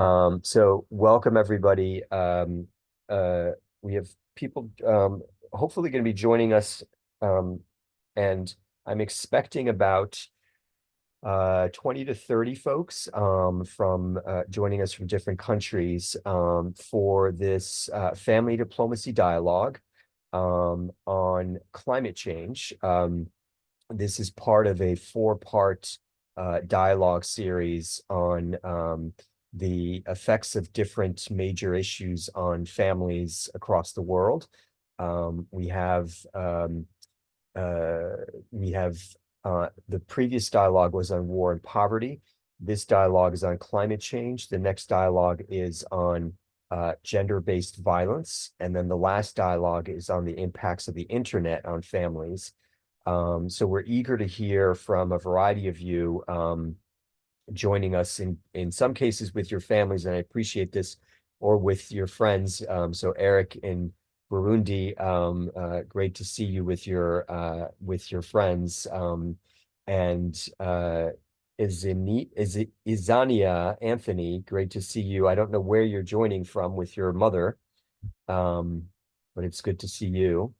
So welcome everybody. We have people hopefully going to be joining us, um, and I'm expecting about 20 to 30 folks from joining us from different countries for this family diplomacy dialogue on climate change. This is part of a four-part dialogue series on the effects of different major issues on families across the world. Um, we have um, uh, we have the previous dialogue was on war and poverty. This dialogue is on climate change. The next dialogue is on gender-based violence, and then the last dialogue is on the impacts of the internet on families. So we're eager to hear from a variety of you joining us in some cases with your families, and I appreciate this, or with your friends. So Eric in Burundi, great to see you with your friends. And Izania Anthony, great to see you. I don't know where you're joining from with your mother, um, but it's good to see you.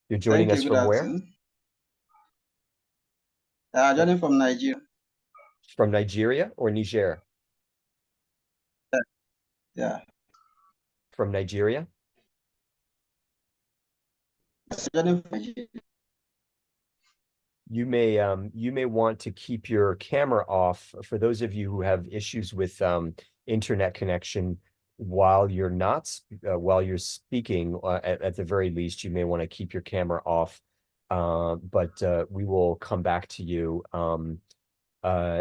You're joining Thank you. us Good from where? afternoon. Johnny from Nigeria. From Nigeria or Niger? Yeah. From Nigeria? Johnny from Nigeria. You may want to keep your camera off for those of you who have issues with internet connection while you're not while you're speaking. At the very least, you may want to keep your camera off. But we will come back to you.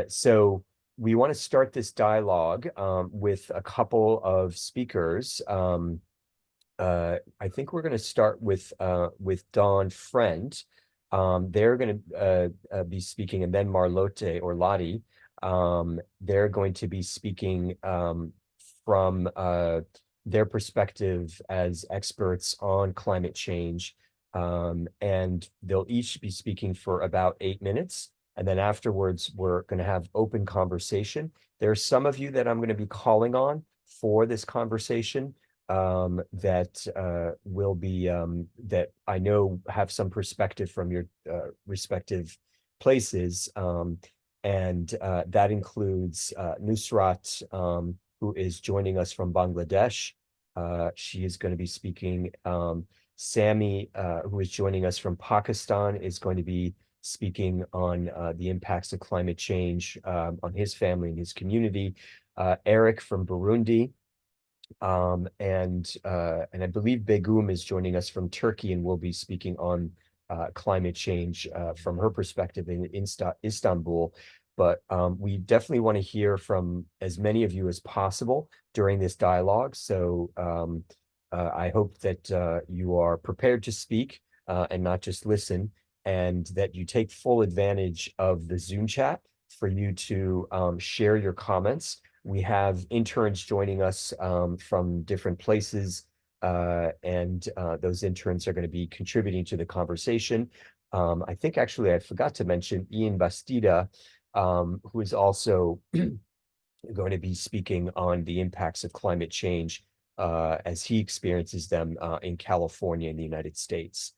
So we want to start this dialogue with a couple of speakers. I think we're going to start with Dawn Friend. They're going to be speaking, and then Marlotte or Lottie. They're going to be speaking from their perspective as experts on climate change. And they'll each be speaking for about 8 minutes. And then afterwards, we're going to have open conversation. There's some of you that I'm going to be calling on for this conversation that will be that I know have some perspective from your respective places. And that includes Nusrat, who is joining us from Bangladesh. She is going to be speaking. Sami, who is joining us from Pakistan, is going to be speaking on the impacts of climate change on his family and his community. Eric from Burundi, and I believe Begum is joining us from Turkey and will be speaking on climate change from her perspective in Istanbul. But we definitely want to hear from as many of you as possible during this dialogue. So I hope that you are prepared to speak and not just listen, and that you take full advantage of the Zoom chat for you to share your comments. We have interns joining us from different places, and those interns are going to be contributing to the conversation. I think actually I forgot to mention Ian Bastida, who is also going to be speaking on the impacts of climate change as he experiences them in California in the United States.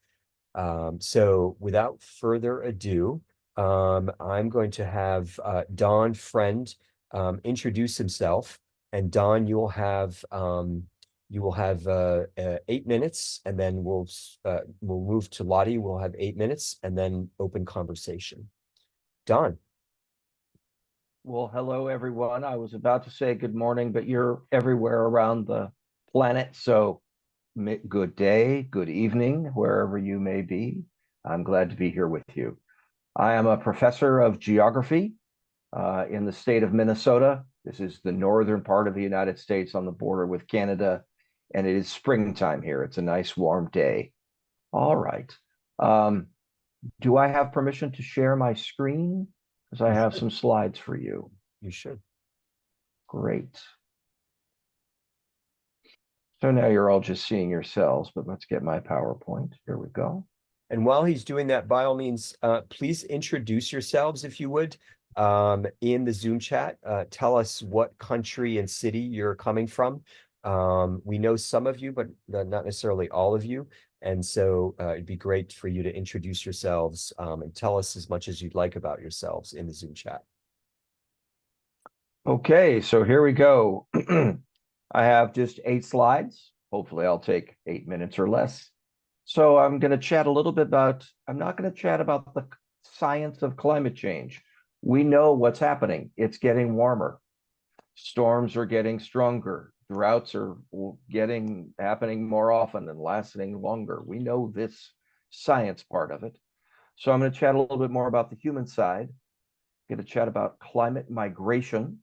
So without further ado, I'm going to have Don Friend introduce himself. And Don, you will have 8 minutes, and then we'll move to Lottie. We'll have 8 minutes, and then open conversation. Don. Well, hello, everyone. I was about to say good morning, but you're everywhere around the planet. So good day, good evening, wherever you may be. I'm glad to be here with you. I am a professor of geography in the state of Minnesota. This is the northern part of the United States on the border with Canada, and it is springtime here. It's a nice warm day. All right. Do I have permission to share my screen? Because I have some slides for you. You should. Great. So now you're all just seeing yourselves, but let's get my PowerPoint. Here we go. And while he's doing that, by all means, please introduce yourselves if you would. in the Zoom chat. Tell us what country and city you're coming from. We know some of you, but not necessarily all of you. And so it'd be great for you to introduce yourselves and tell us as much as you'd like about yourselves in the Zoom chat. Okay, so here we go. I have just 8 slides. Hopefully I'll take 8 minutes or less. So I'm going to chat a little bit about, I'm not going to chat about the science of climate change. We know what's happening. It's getting warmer. Storms are getting stronger. Droughts are happening more often and lasting longer. We know this science part of it. So I'm going to chat a little bit more about the human side. I'm going to chat about climate migration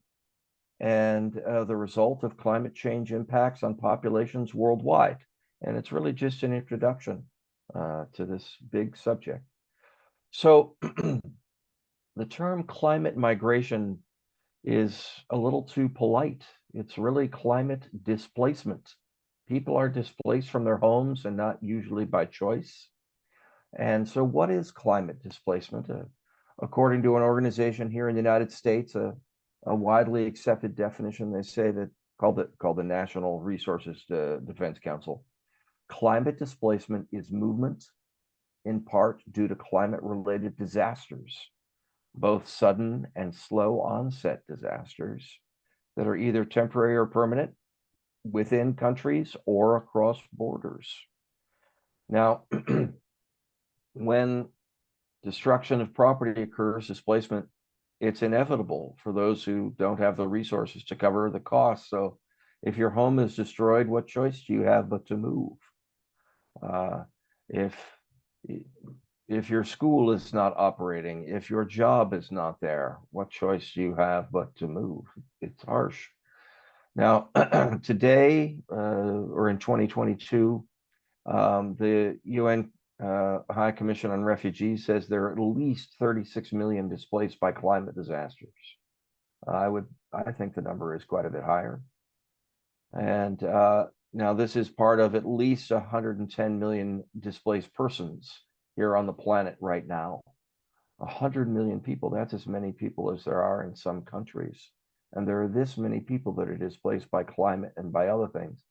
and the result of climate change impacts on populations worldwide. And it's really just an introduction to this big subject. So the term climate migration is a little too polite. It's really climate displacement. People are displaced from their homes and not usually by choice. And so what is climate displacement? According to an organization here in the United States, a widely accepted definition, they say that called the National Resources Defense Council. Climate displacement is movement in part due to climate-related disasters, both sudden and slow onset disasters that are either temporary or permanent within countries or across borders. Now, when destruction of property occurs, displacement, it's inevitable for those who don't have the resources to cover the costs. So if your home is destroyed, what choice do you have but to move? If your school is not operating, if your job is not there, what choice do you have but to move? It's harsh. Now, today, or in 2022, the UN High Commission on Refugees says there are at least 36 million displaced by climate disasters. I think the number is quite a bit higher. And now this is part of at least 110 million displaced persons here on the planet right now. 100 million people, that's as many people as there are in some countries. And there are this many people that are displaced by climate and by other things.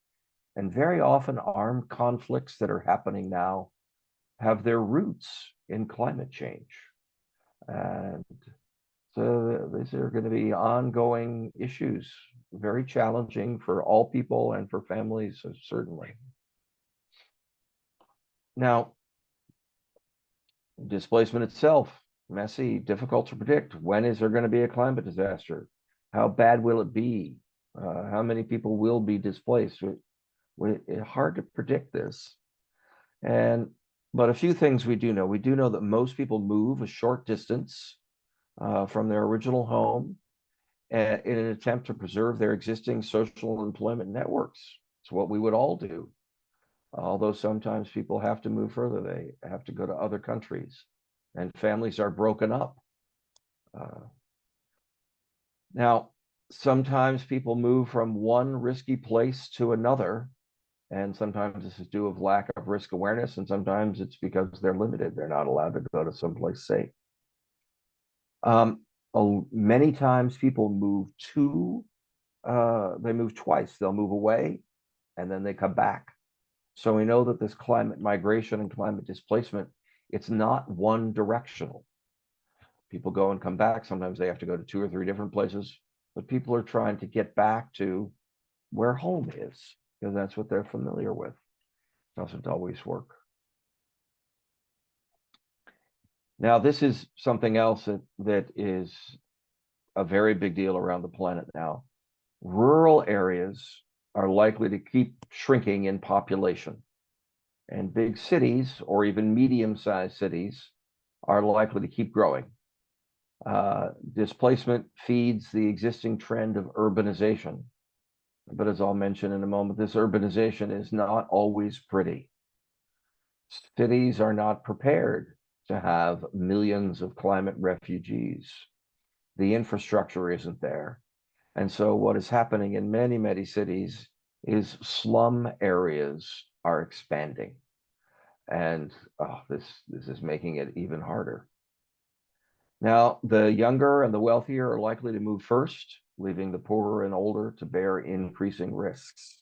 And very often armed conflicts that are happening now have their roots in climate change. And so these are going to be ongoing issues, very challenging for all people and for families, certainly. Now, displacement itself, messy, difficult to predict. When is there going to be a climate disaster? How bad will it be? How many people will be displaced? It's hard to predict this. But a few things we do know. We do know that most people move a short distance from their original home in an attempt to preserve their existing social and employment networks. It's what we would all do. Although sometimes people have to move further, they have to go to other countries, and families are broken up. Now, sometimes people move from one risky place to another, and sometimes this is due of lack of risk awareness, and sometimes it's because they're limited. They're not allowed to go to someplace safe. Many times people move they move twice. They'll move away and then they come back. So we know that this climate migration and climate displacement, it's not one directional. People go and come back. Sometimes they have to go to 2 or 3 different places, but people are trying to get back to where home is because that's what they're familiar with. It doesn't always work. Now, this is something else that is a very big deal around the planet now. Rural areas are likely to keep shrinking in population, and big cities or even medium-sized cities are likely to keep growing. Displacement feeds the existing trend of urbanization. But as I'll mention in a moment, this urbanization is not always pretty. Cities are not prepared to have millions of climate refugees. The infrastructure isn't there. And so what is happening in many, many cities is slum areas are expanding. And this is making it even harder. Now, the younger and the wealthier are likely to move first, leaving the poorer and older to bear increasing risks.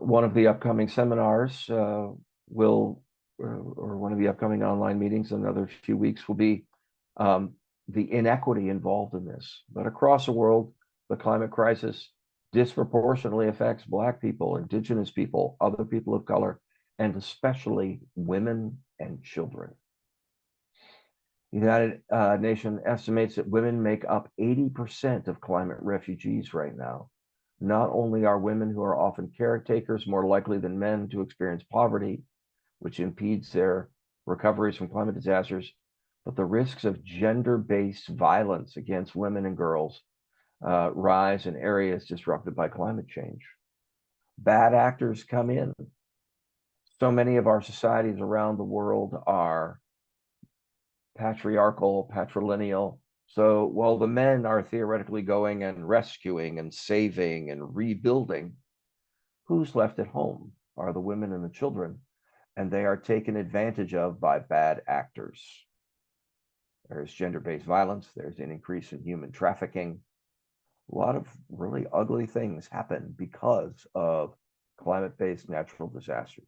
One of the upcoming seminars or one of the upcoming online meetings in another few weeks will be the inequity involved in this. But across the world, the climate crisis disproportionately affects Black people, Indigenous people, other people of color, and especially women and children. The United Nations estimates that women make up 80% of climate refugees right now. Not only are women who are often caretakers more likely than men to experience poverty, which impedes their recoveries from climate disasters, but the risks of gender-based violence against women and girls rise in areas disrupted by climate change. Bad actors come in. So many of our societies around the world are patriarchal, patrilineal. So while the men are theoretically going and rescuing and saving and rebuilding, who's left at home are the women and the children, and they are taken advantage of by bad actors. There's gender-based violence, there's an increase in human trafficking. A lot of really ugly things happen because of climate-based natural disasters.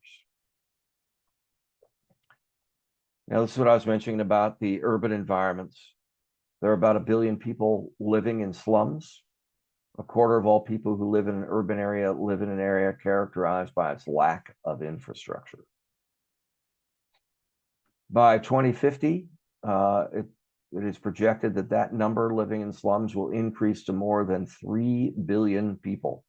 Now, this is what I was mentioning about the urban environments. There are about 1 billion people living in slums. A quarter of all people who live in an urban area live in an area characterized by its lack of infrastructure. By 2050, it is projected that that number living in slums will increase to more than 3 billion people,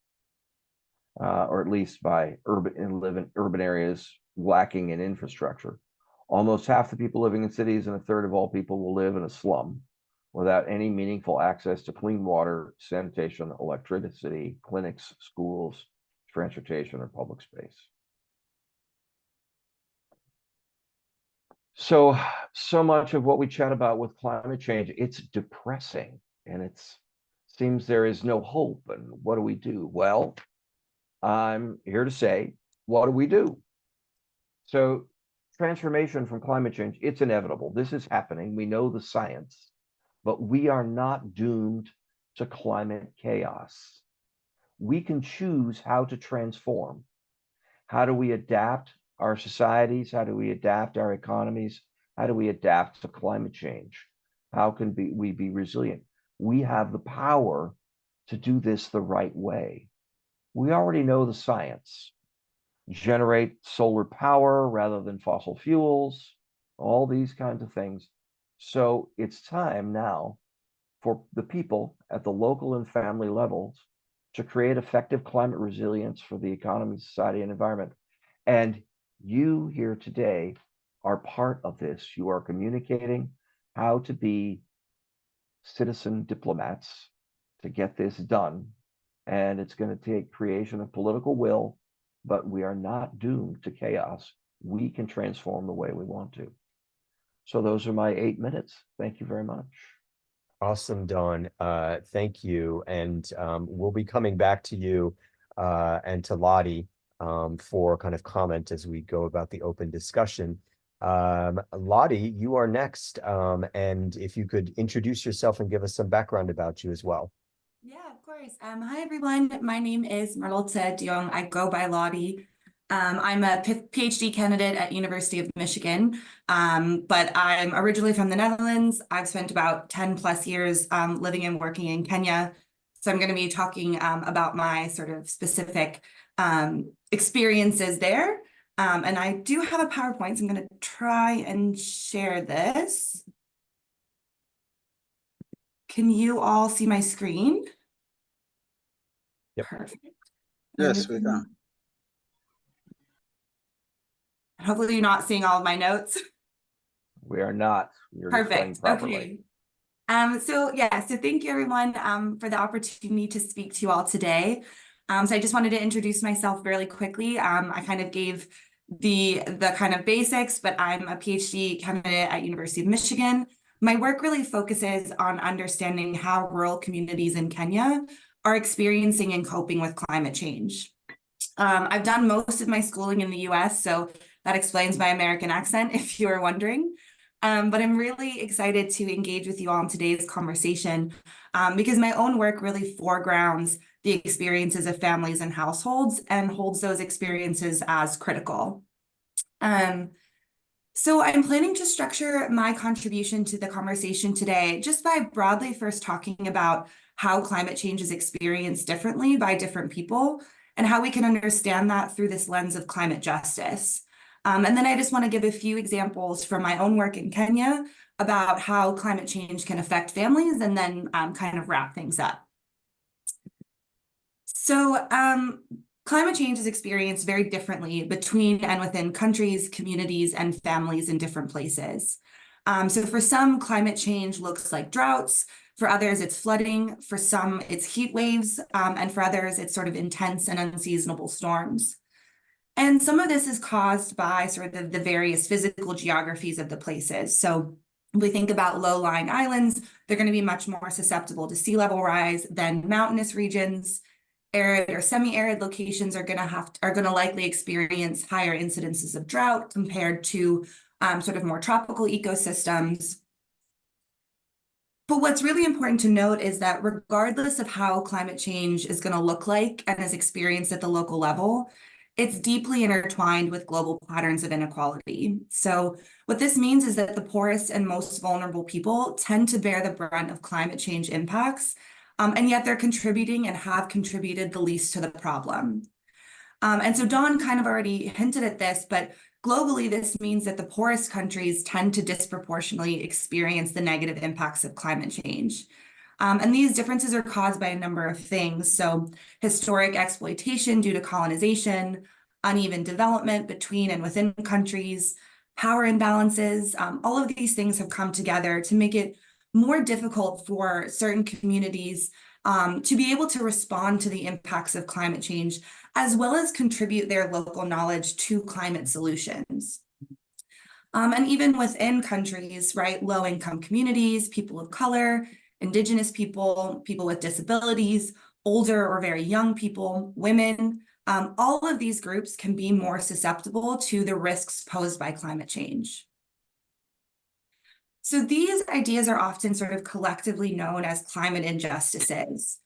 or at least by live in urban areas lacking in infrastructure. Almost half the people living in cities and a third of all people will live in a slum without any meaningful access to clean water, sanitation, electricity, clinics, schools, transportation, or public space. So much of what we chat about with climate change, it's depressing, and it seems there is no hope. And what do we do? Well, I'm here to say, what do we do? So transformation from climate change, it's inevitable. This is happening. We know the science, but we are not doomed to climate chaos. We can choose how to transform. How do we adapt our societies? How do we adapt our economies? How do we adapt to climate change? How can we be resilient? We have the power to do this the right way. We already know the science. Generate solar power rather than fossil fuels, all these kinds of things. So it's time now for the people at the local and family levels to create effective climate resilience for the economy, society, and environment. And you here today are part of this. You are communicating how to be citizen diplomats to get this done. And it's going to take creation of political will, but we are not doomed to chaos. We can transform the way we want to. So those are my 8 minutes. Thank you very much. Awesome, Don. Thank you. And we'll be coming back to you and to Lottie for kind of comment as we go about the open discussion. Lottie, you are next. And if you could introduce yourself and give us some background about you as well. Yeah, of course. Hi, everyone. My name is Marilta Diong. I go by Lottie. I'm a PhD candidate at University of Michigan, but I'm originally from the Netherlands. I've spent about 10 plus years living and working in Kenya. So I'm going to be talking about my sort of specific experiences there. And I do have a PowerPoint, so I'm going to try and share this. Can you all see my screen? Yep. Perfect. Yes, we can. Hopefully you're not seeing all of my notes. We are not. You're Perfect. properly. Okay. So thank you everyone for the opportunity to speak to you all today. So I just wanted to introduce myself really quickly. I kind of gave the kind of basics, but I'm a PhD candidate at University of Michigan. My work really focuses on understanding how rural communities in Kenya are experiencing and coping with climate change. I've done most of my schooling in the US, so that explains my American accent, if you were wondering. But I'm really excited to engage with you all in today's conversation because my own work really foregrounds the experiences of families and households and holds those experiences as critical. So I'm planning to structure my contribution to the conversation today just by broadly first talking about how climate change is experienced differently by different people and how we can understand that through this lens of climate justice. And then I just want to give a few examples from my own work in Kenya about how climate change can affect families and then kind of wrap things up. So climate change is experienced very differently between and within countries, communities, and families in different places. So for some, climate change looks like droughts. For others, it's flooding. For some, it's heat waves. And for others, it's sort of intense and unseasonable storms. And some of this is caused by sort of the various physical geographies of the places. So we think about low-lying islands, they're going to be much more susceptible to sea level rise than mountainous regions. Arid or semi-arid locations are going to likely experience higher incidences of drought compared to sort of more tropical ecosystems. But what's really important to note is that regardless of how climate change is going to look like and is experienced at the local level, it's deeply intertwined with global patterns of inequality. So what this means is that the poorest and most vulnerable people tend to bear the brunt of climate change impacts, and yet they're contributing and have contributed the least to the problem. And so Dawn kind of already hinted at this, but globally, this means that the poorest countries tend to disproportionately experience the negative impacts of climate change. And these differences are caused by a number of things. So historic exploitation due to colonization, uneven development between and within countries, power imbalances, all of these things have come together to make it more difficult for certain communities to be able to respond to the impacts of climate change, as well as contribute their local knowledge to climate solutions. And even within countries, right, low-income communities, people of color, Indigenous people, people with disabilities, older or very young people, women, all of these groups can be more susceptible to the risks posed by climate change. So these ideas are often sort of collectively known as climate injustices.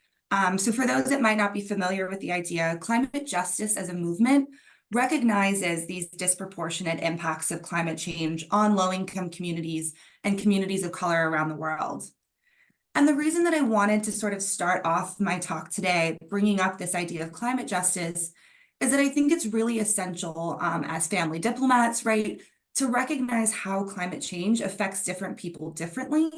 So for those that might not be familiar with the idea, climate justice as a movement recognizes these disproportionate impacts of climate change on low-income communities and communities of color around the world. And the reason that I wanted to sort of start off my talk today, bringing up this idea of climate justice, is that I think it's really essential as family diplomats, right, to recognize how climate change affects different people differently,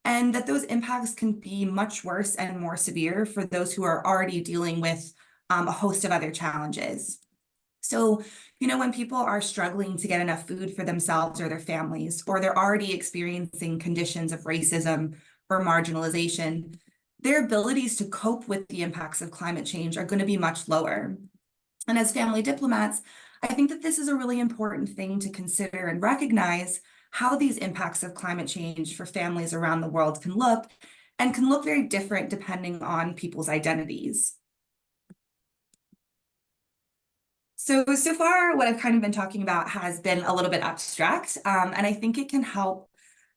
and that those impacts can be much worse and more severe for those who are already dealing with a host of other challenges. So, you know, when people are struggling to get enough food for themselves or their families, or they're already experiencing conditions of racism or marginalization, their abilities to cope with the impacts of climate change are going to be much lower. And as family diplomats, I think that this is a really important thing to consider and recognize how these impacts of climate change for families around the world can look, and can look very different depending on people's identities. So far, what I've kind of been talking about has been a little bit abstract, and I think it can help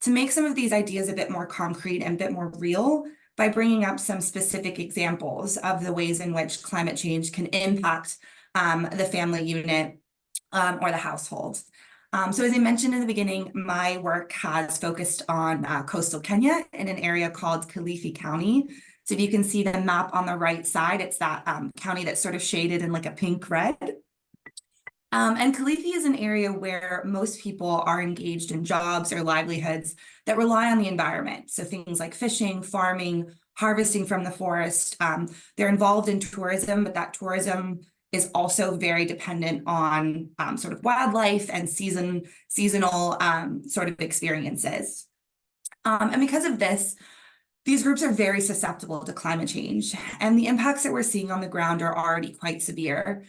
to make some of these ideas a bit more concrete and a bit more real by bringing up some specific examples of the ways in which climate change can impact the family unit or the household. So as I mentioned in the beginning, my work has focused on coastal Kenya in an area called Kilifi County. So if you can see the map on the right side, it's that county that's sort of shaded in like a pink red. And Kilifi is an area where most people are engaged in jobs or livelihoods that rely on the environment. So things like fishing, farming, harvesting from the forest. They're involved in tourism, but that tourism is also very dependent on sort of wildlife and seasonal sort of experiences. And because of this, these groups are very susceptible to climate change, and the impacts that we're seeing on the ground are already quite severe.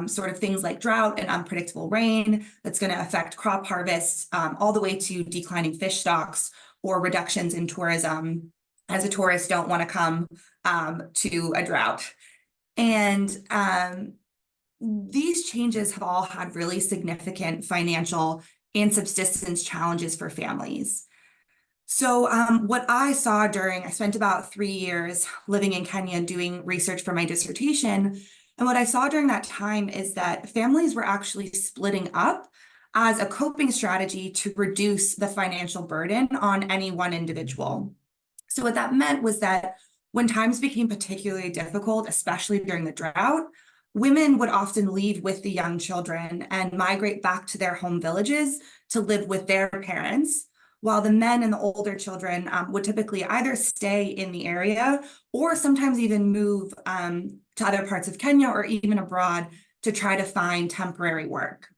Sort of things like drought and unpredictable rain that's going to affect crop harvests, all the way to declining fish stocks or reductions in tourism, as the tourists don't want to come to a drought. And these changes have all had really significant financial and subsistence challenges for families. So what I saw I spent about 3 years living in Kenya doing research for my dissertation. And what I saw during that time is that families were actually splitting up as a coping strategy to reduce the financial burden on any one individual. So what that meant was that when times became particularly difficult, especially during the drought, women would often leave with the young children and migrate back to their home villages to live with their parents, while the men and the older children would typically either stay in the area or sometimes even move to other parts of Kenya or even abroad to try to find temporary work.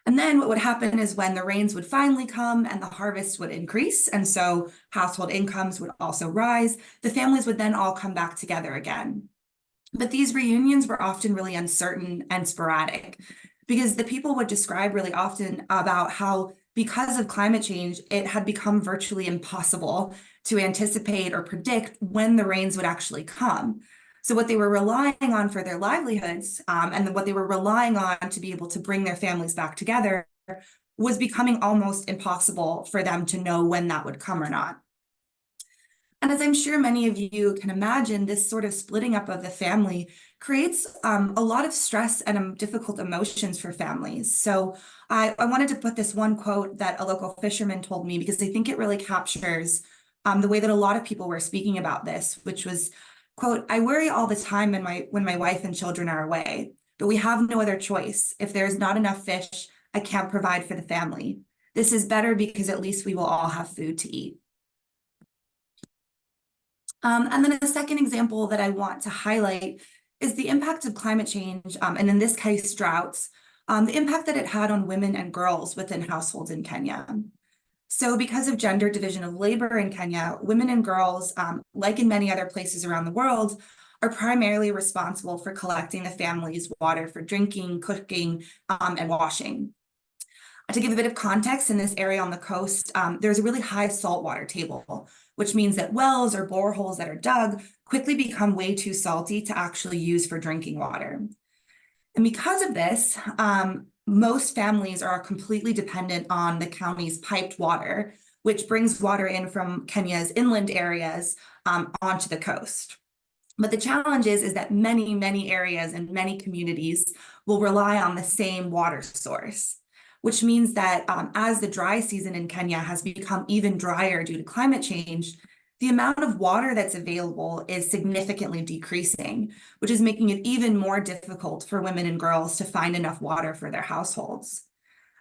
And then what would happen is when the rains would finally come and the harvest would increase, and so household incomes would also rise, the families would then all come back together again. But these reunions were often really uncertain and sporadic because the people would describe really often about how, because of climate change, it had become virtually impossible to anticipate or predict when the rains would actually come. So what they were relying on for their livelihoods and what they were relying on to be able to bring their families back together was becoming almost impossible for them to know when that would come or not. And as I'm sure many of you can imagine, this sort of splitting up of the family creates a lot of stress and difficult emotions for families. So I wanted to put this one quote that a local fisherman told me because I think it really captures the way that a lot of people were speaking about this, which was, quote, "I worry all the time when my wife and children are away, but we have no other choice. If there's not enough fish, I can't provide for the family. This is better because at least we will all have food to eat." And then a second example that I want to highlight is the impact of climate change, and in this case, droughts, the impact that it had on women and girls within households in Kenya. So because of gender division of labor in Kenya, women and girls, like in many other places around the world, are primarily responsible for collecting the family's water for drinking, cooking, and washing. To give a bit of context, in this area on the coast, there's a really high saltwater table, which means that wells or boreholes that are dug quickly become way too salty to actually use for drinking water. And because of this, most families are completely dependent on the county's piped water, which brings water in from Kenya's inland areas onto the coast. But the challenge is that many, many areas and many communities will rely on the same water source, which means that as the dry season in Kenya has become even drier due to climate change, the amount of water that's available is significantly decreasing, which is making it even more difficult for women and girls to find enough water for their households.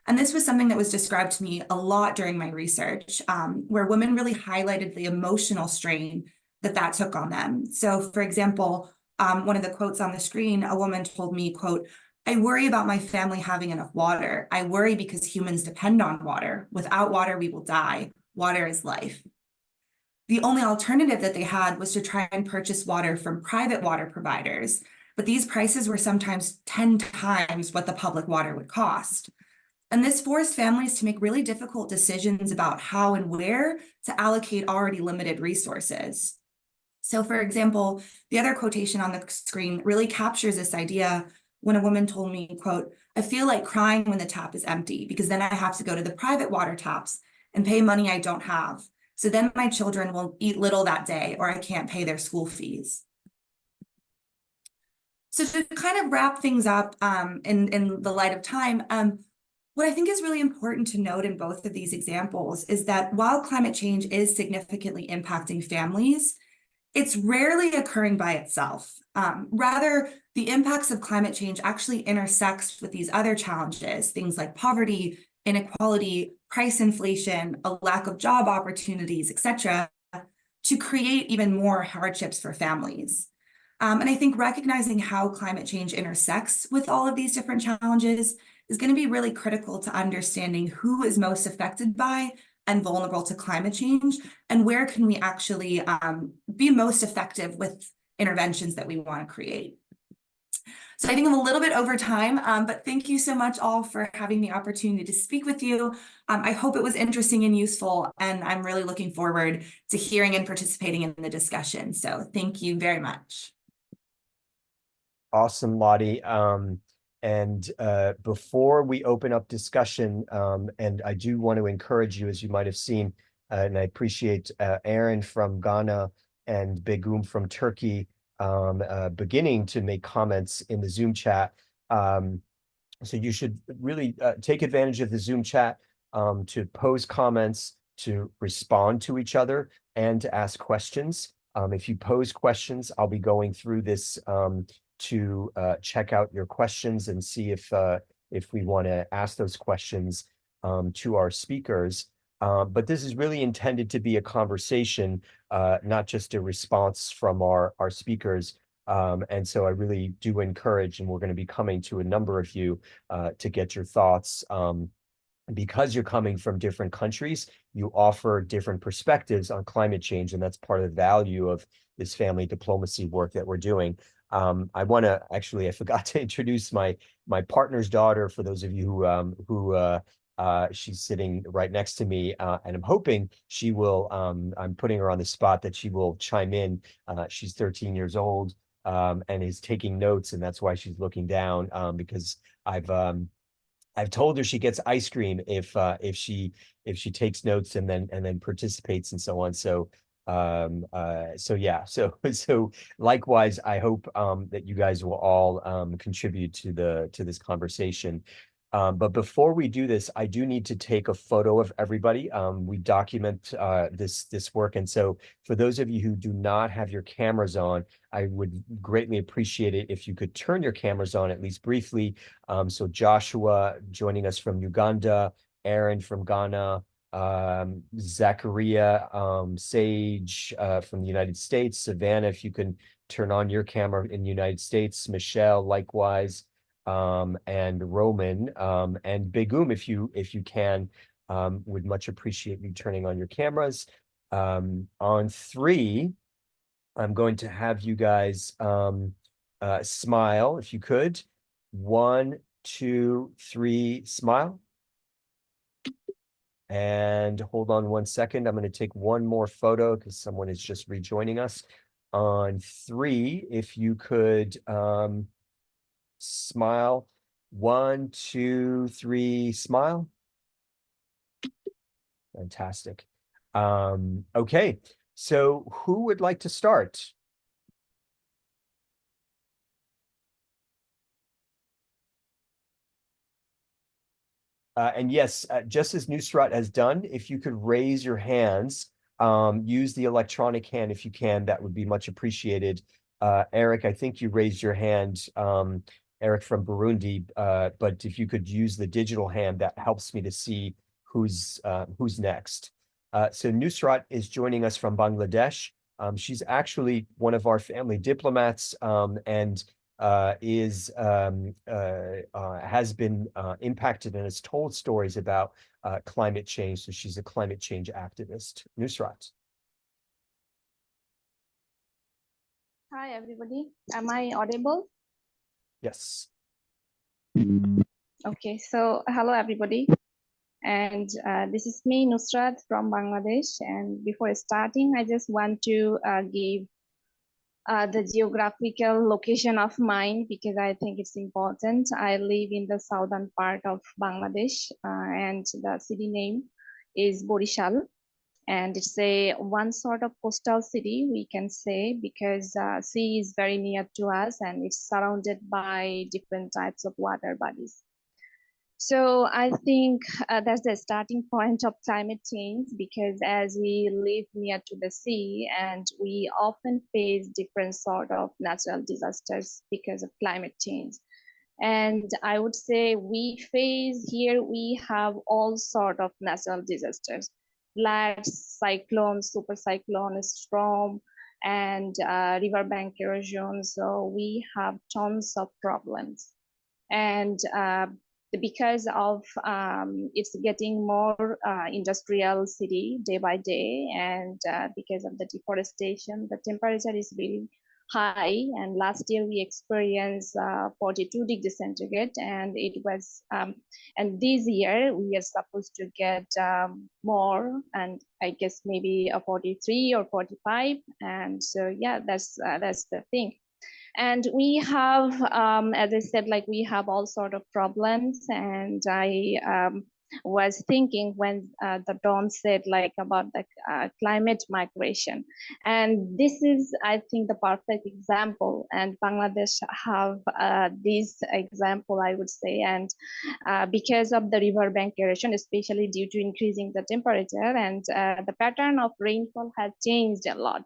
And this was something that was described to me a lot during my research, where women really highlighted the emotional strain that took on them. So for example, one of the quotes on the screen, a woman told me, quote, "I worry about my family having enough water. I worry because humans depend on water. Without water, we will die. Water is life." The only alternative that they had was to try and purchase water from private water providers, but these prices were sometimes 10 times what the public water would cost. And this forced families to make really difficult decisions about how and where to allocate already limited resources. So for example, the other quotation on the screen really captures this idea when a woman told me, quote, "I feel like crying when the tap is empty because then I have to go to the private water taps and pay money I don't have. So then my children will eat little that day or I can't pay their school fees." So to kind of wrap things up in the light of time, what I think is really important to note in both of these examples is that while climate change is significantly impacting families, it's rarely occurring by itself. Rather, the impacts of climate change actually intersects with these other challenges, things like poverty, inequality, price inflation, a lack of job opportunities, etc., to create even more hardships for families. And I think recognizing how climate change intersects with all of these different challenges is going to be really critical to understanding who is most affected by and vulnerable to climate change, and where can we actually be most effective with interventions that we want to create. So I think I'm a little bit over time, but thank you so much all for having the opportunity to speak with you. I hope it was interesting and useful, and I'm really looking forward to hearing and participating in the discussion. So thank you very much. Awesome, Lottie. And before we open up discussion, and I do want to encourage you, as you might have seen, and I appreciate Aaron from Ghana and Begum from Turkey beginning to make comments in the Zoom chat. So you should really take advantage of the Zoom chat to pose comments, to respond to each other, and to ask questions. If you pose questions, I'll be going through this to check out your questions and see if we want to ask those questions to our speakers. But this is really intended to be a conversation, not just a response from our speakers. And so I really do encourage, and we're going to be coming to a number of you to get your thoughts. Because you're coming from different countries, you offer different perspectives on climate change, and that's part of the value of this family diplomacy work that we're doing. I want to actually, I forgot to introduce my partner's daughter, for those of you who she's sitting right next to me, and I'm hoping she will, I'm putting her on the spot, that she will chime in. She's 13 years old and is taking notes, and that's why she's looking down, because I've told her she gets ice cream if she takes notes and then participates and so on. So yeah, so likewise, I hope that you guys will all contribute to this conversation. But before we do this, I do need to take a photo of everybody. We document this work, and so for those of you who do not have your cameras on, I would greatly appreciate it if you could turn your cameras on at least briefly. So Joshua joining us from Uganda, Aaron from Ghana, Zachariah, Sage from the United States, Savannah, if you can turn on your camera in the United States, Michelle, likewise, and Roman, and Begum, if you can, would much appreciate you turning on your cameras. On three, I'm going to have you guys smile, if you could. 1, 2, 3, smile. And hold on 1 second. I'm going to take one more photo because someone is just rejoining us. On 3, if you could smile. 1, 2, 3, smile. Fantastic. Okay, so who would like to start? And yes, just as Nusrat has done, if you could raise your hands, use the electronic hand if you can, that would be much appreciated. Eric, I think you raised your hand, Eric from Burundi, but if you could use the digital hand, that helps me to see who's next. So Nusrat is joining us from Bangladesh. She's actually one of our family diplomats, and has been impacted and has told stories about climate change. So she's a climate change activist. Nusrat. Hi, everybody. Am I audible? Yes. Okay, so hello, everybody. And this is me, Nusrat from Bangladesh. And before starting, I just want to give the geographical location of mine because I think it's important. I live in the southern part of Bangladesh, and the city name is Borishal. And it's a one sort of coastal city, we can say, because sea is very near to us and it's surrounded by different types of water bodies. So I think that's the starting point of climate change, because as we live near to the sea and we often face different sort of natural disasters because of climate change. And I would say we have all sort of natural disasters: floods, cyclones, super cyclone, storm, and riverbank erosion. So we have tons of problems. And because of it's getting more industrial city day by day, and because of the deforestation, the temperature is really high. And last year we experienced 42 degrees centigrade, and it was and this year we are supposed to get more, and I guess maybe a 43 or 45. And so yeah, that's the thing. And we have, as I said, like we have all sort of problems. And I was thinking when the Dawn said like about the climate migration, and this is, I think, the perfect example. And Bangladesh have this example, I would say, and because of the riverbank erosion, especially due to increasing the temperature, and the pattern of rainfall has changed a lot,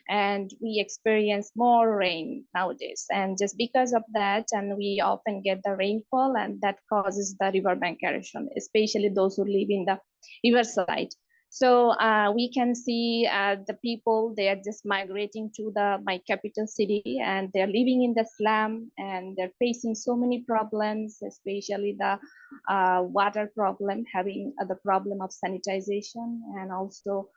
and we experience more rain nowadays. And just because of that, and we often get the rainfall, and that causes the riverbank erosion, especially those who live in the riverside. So we can see the people, they are just migrating to my capital city, and they're living in the slum, and they're facing so many problems, especially the water problem, having the problem of sanitization, and also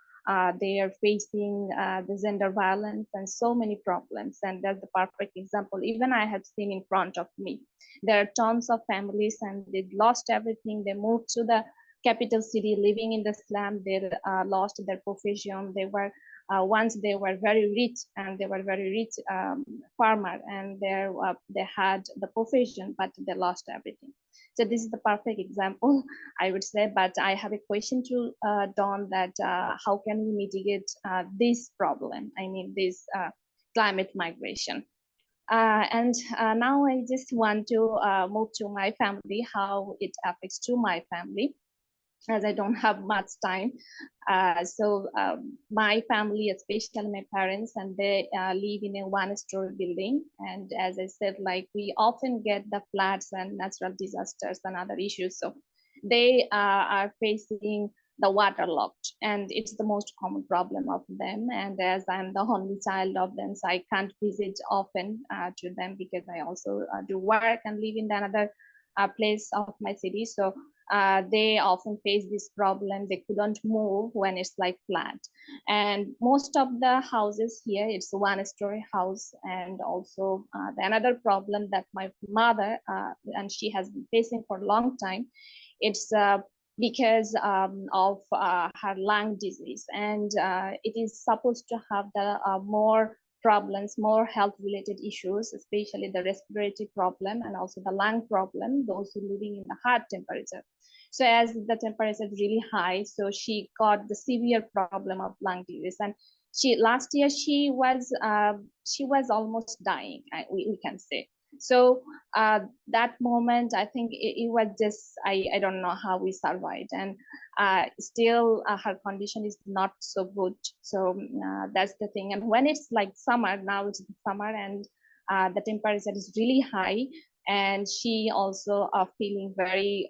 they are facing the gender violence and so many problems. And that's the perfect example. Even I have seen in front of me, there are tons of families, and they lost everything. They moved to the capital city, living in the slum. They lost their profession. They were once they were very rich, and they were very rich farmer, and they had the profession, but they lost everything. So this is the perfect example, I would say. But I have a question to Dawn, that how can we mitigate this problem? I mean, this climate migration. And now I just want to move to my family, how it affects to my family, as I don't have much time. So my family, especially my parents, and they live in a one-story building. And as I said, like we often get the floods and natural disasters and other issues. So they are facing the waterlogged, and it's the most common problem of them. And as I'm the only child of them, so I can't visit often to them, because I also do work and live in another place of my city. So they often face this problem. They couldn't move when it's like flat. And most of the houses here, it's a one-story house. And also another problem that my mother, and she has been facing for a long time, it's because of her lung disease. And it is supposed to have the more problems, more health related issues, especially the respiratory problem and also the lung problem, those who living in the hot temperature. So as the temperature is really high, so she got the severe problem of lung disease. And last year she was almost dying, we can say. So that moment, I think it was just, I don't know how we survived. And still her condition is not so good. So that's the thing. And when it's like summer, now it's summer, and the temperature is really high, and she also feeling very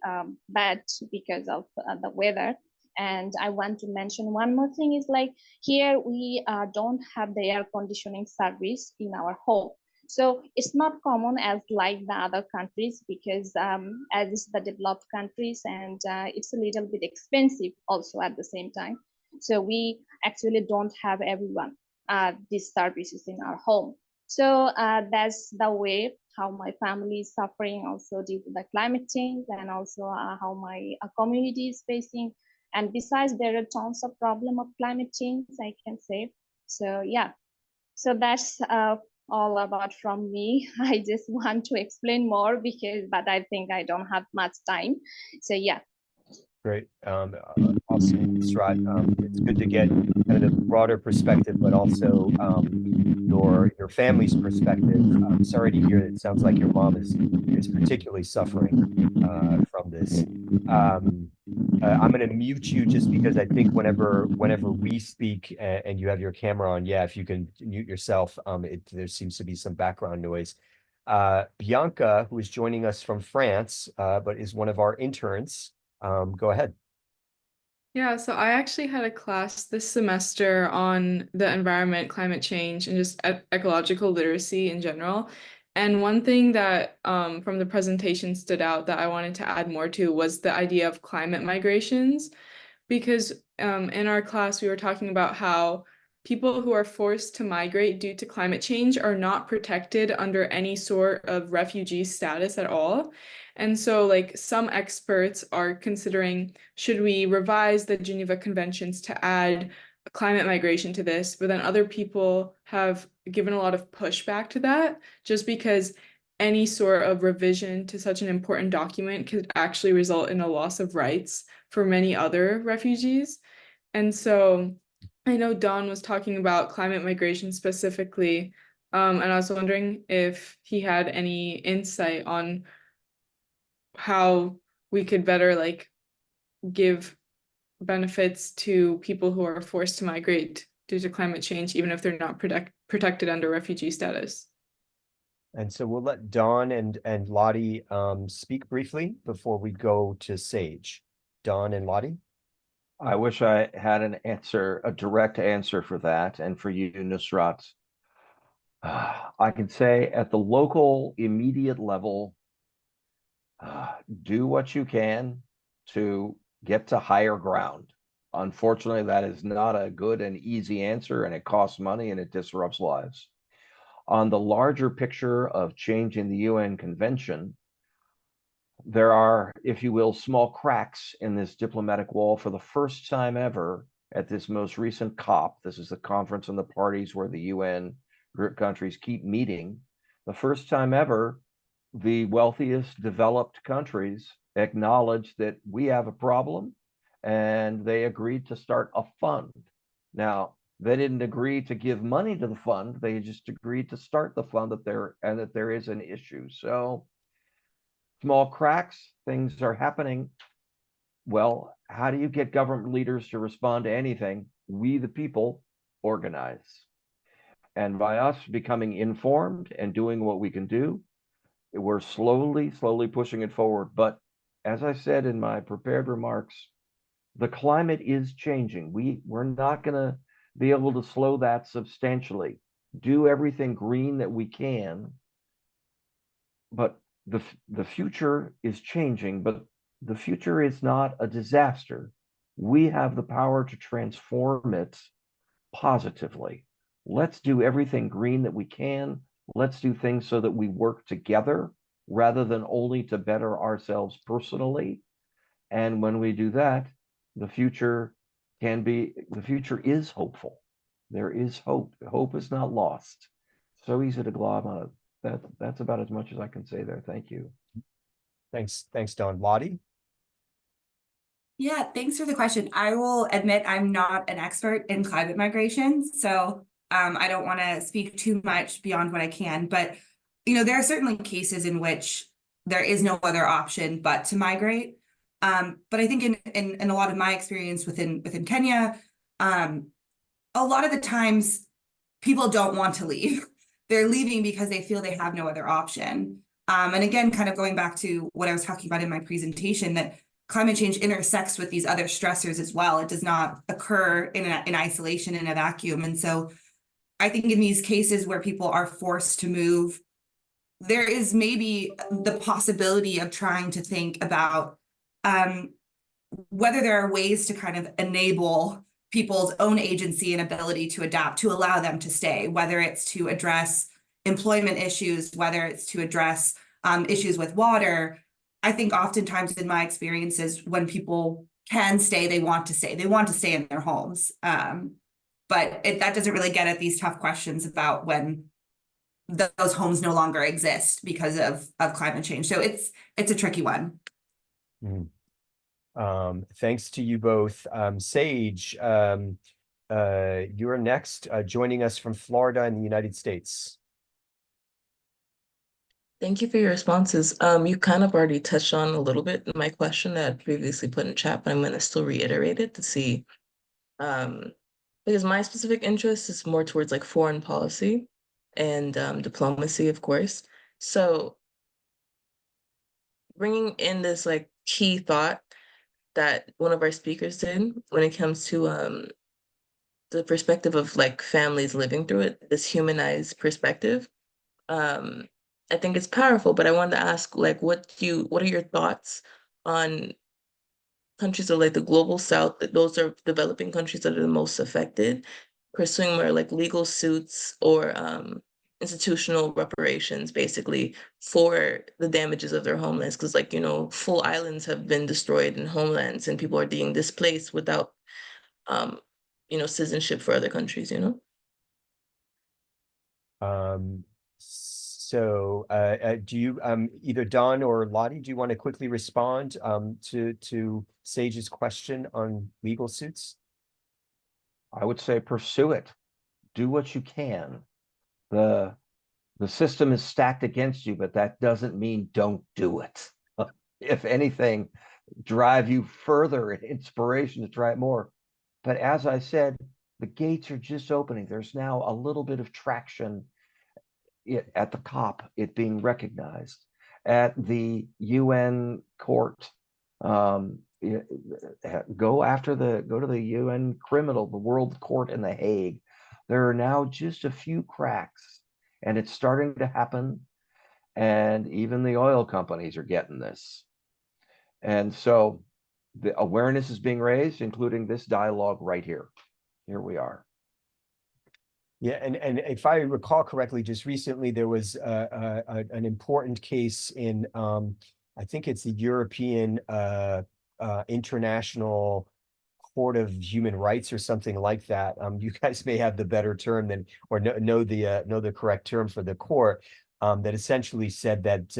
bad because of the weather. And I want to mention one more thing is like here we don't have the air conditioning service in our home. So it's not common as like the other countries, because as is the developed countries, and it's a little bit expensive also at the same time. So we actually don't have everyone these services in our home. So that's the way how my family is suffering also due to the climate change, and also how my community is facing. And besides, there are tons of problem of climate change, I can say. So yeah, so that's all about from me. I just want to explain more but I think I don't have much time. So yeah. Great. Awesome, Nusrat. It's good to get kind of the broader perspective, but also your family's perspective. I'm sorry to hear that it sounds like your mom is particularly suffering from this. I'm going to mute you just because I think whenever we speak and you have your camera on, yeah, if you can mute yourself, there seems to be some background noise. Bianca, who is joining us from France, but is one of our interns. Go ahead. Yeah, so I actually had a class this semester on the environment, climate change, and just ecological literacy in general. And one thing that from the presentation stood out that I wanted to add more to was the idea of climate migrations, because in our class we were talking about how people who are forced to migrate due to climate change are not protected under any sort of refugee status at all. And so like some experts are considering, should we revise the Geneva Conventions to add climate migration to this, but then other people have given a lot of pushback to that, just because any sort of revision to such an important document could actually result in a loss of rights for many other refugees. And so I know Don was talking about climate migration specifically, and I was wondering if he had any insight on how we could better like give benefits to people who are forced to migrate due to climate change, even if they're not protected under refugee status. And so we'll let Dawn and Lottie speak briefly before we go to Sage. Dawn and Lottie? I wish I had an answer, a direct answer for that. And for you, Nusrat, I can say at the local immediate level, do what you can to get to higher ground. Unfortunately, that is not a good and easy answer, and it costs money and it disrupts lives. On the larger picture of change in the UN Convention, there are, if you will, small cracks in this diplomatic wall for the first time ever at this most recent COP. This is the Conference on the Parties where the UN group countries keep meeting. The first time ever, the wealthiest developed countries acknowledge that we have a problem, and they agreed to start a fund. Now, they didn't agree to give money to the fund. They just agreed to start the fund that there is an issue. So small cracks, things are happening. Well, how do you get government leaders to respond to anything? We, the people, organize. And by us becoming informed and doing what we can do, we're slowly pushing it forward. But as I said in my prepared remarks, the climate is changing. We're not going to be able to slow that substantially. Do everything green that we can, but the future is changing, but the future is not a disaster. We have the power to transform it positively. Let's do everything green that we can. Let's do things so that we work together rather than only to better ourselves personally. And when we do that, the future is hopeful. There is hope. Hope is not lost. So easy to glob on it. That's about as much as I can say there. Thank you. Thanks, Dawn. Lottie? Yeah, thanks for the question. I will admit I'm not an expert in climate migration, so I don't want to speak too much beyond what I can, but there are certainly cases in which there is no other option but to migrate. But I think in a lot of my experience within Kenya, a lot of the times people don't want to leave. They're leaving because they feel they have no other option. And again, kind of going back to what I was talking about in my presentation, that climate change intersects with these other stressors as well. It does not occur in isolation, in a vacuum. And so I think in these cases where people are forced to move, there is maybe the possibility of trying to think about whether there are ways to kind of enable people's own agency and ability to adapt, to allow them to stay, whether it's to address employment issues, whether it's to address issues with water. I think oftentimes in my experiences, when people can stay, they want to stay. They want to stay in their homes. But that doesn't really get at these tough questions about when those homes no longer exist because of climate change. So it's a tricky one. Thanks to you both. Sage, you're next, joining us from Florida in the United States. Thank you for your responses. You kind of already touched on a little bit in my question that I previously put in chat, but I'm going to still reiterate it to see, because my specific interest is more towards like foreign policy and diplomacy, of course. So bringing in this like key thought that one of our speakers did when it comes to the perspective of like families living through it, this humanized perspective. I think it's powerful, but I wanted to ask, like, what are your thoughts on countries of like the global south, that those are developing countries that are the most affected, pursuing more like legal suits or institutional reparations, basically, for the damages of their homelands? Because like, full islands have been destroyed in homelands and people are being displaced without citizenship for other countries, So do you either Don or Lottie, do you want to quickly respond to Sage's question on legal suits? I would say pursue it. Do what you can. The system is stacked against you, but that doesn't mean don't do it. If anything, drive you further in inspiration to try it more. But as I said, the gates are just opening. There's now a little bit of traction at the COP, it being recognized at the UN court. Go to the UN criminal, the World Court in The Hague. There are now just a few cracks, and it's starting to happen. And even the oil companies are getting this. And so the awareness is being raised, including this dialogue right here. Here we are. Yeah, and if I recall correctly, just recently there was an important case in I think it's the European International Court of Human Rights or something like that. You guys may have the better term than, or know the correct term for the court, that essentially said that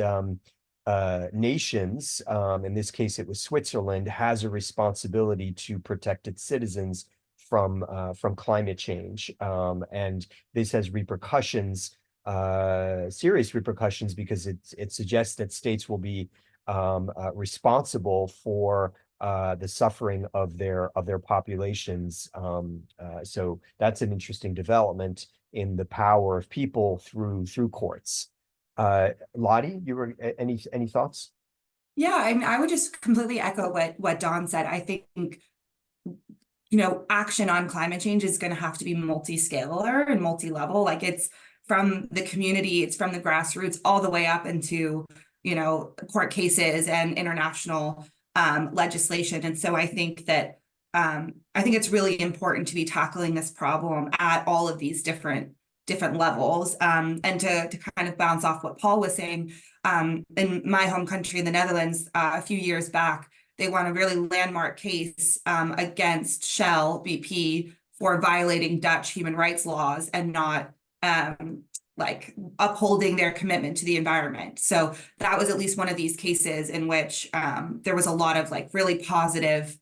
nations, in this case it was Switzerland, has a responsibility to protect its citizens from climate change, and this has repercussions, serious repercussions, because it suggests that states will be responsible for the suffering of their populations. So that's an interesting development in the power of people through courts. Lottie, you were any thoughts? Yeah, I mean, I would just completely echo what Don said. I think, action on climate change is going to have to be multi-scalar and multi-level. Like, it's from the community, it's from the grassroots all the way up into, court cases and international legislation. And so I think that it's really important to be tackling this problem at all of these different levels. And to kind of bounce off what Paul was saying, in my home country, in the Netherlands, a few years back, they won a really landmark case against Shell BP for violating Dutch human rights laws and not upholding their commitment to the environment. So that was at least one of these cases in which there was a lot of really positive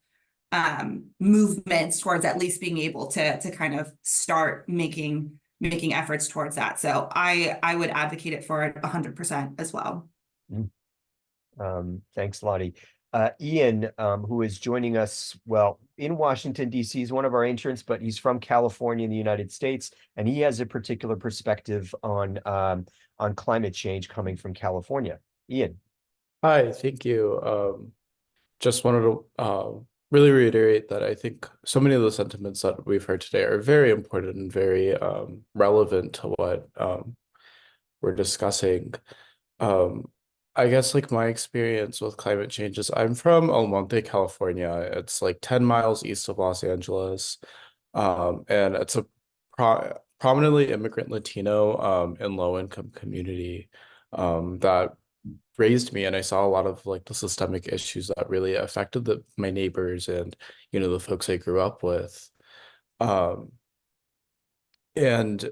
movements towards at least being able to kind of start making efforts towards that. So I would advocate it for 100% as well. Thanks, Lottie. Ian, who is joining us, in Washington, D.C., is one of our interns, but he's from California in the United States, and he has a particular perspective on climate change coming from California. Ian. Hi, thank you. Just wanted to really reiterate that I think so many of the sentiments that we've heard today are very important and very relevant to what we're discussing. I guess my experience with climate change is I'm from El Monte, California. It's 10 miles east of Los Angeles. And it's a prominently immigrant Latino and low-income community that raised me, and I saw a lot of the systemic issues that really affected my neighbors and the folks I grew up with. And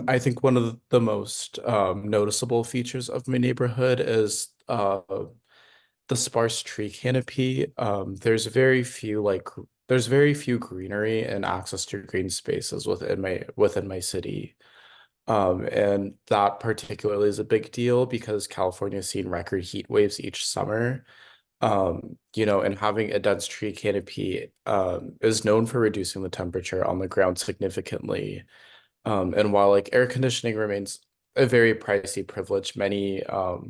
I think one of the most noticeable features of my neighborhood is the sparse tree canopy. There's very few greenery and access to green spaces within my city. And that particularly is a big deal because California has seen record heat waves each summer. And having a dense tree canopy is known for reducing the temperature on the ground significantly. And while air conditioning remains a very pricey privilege, many of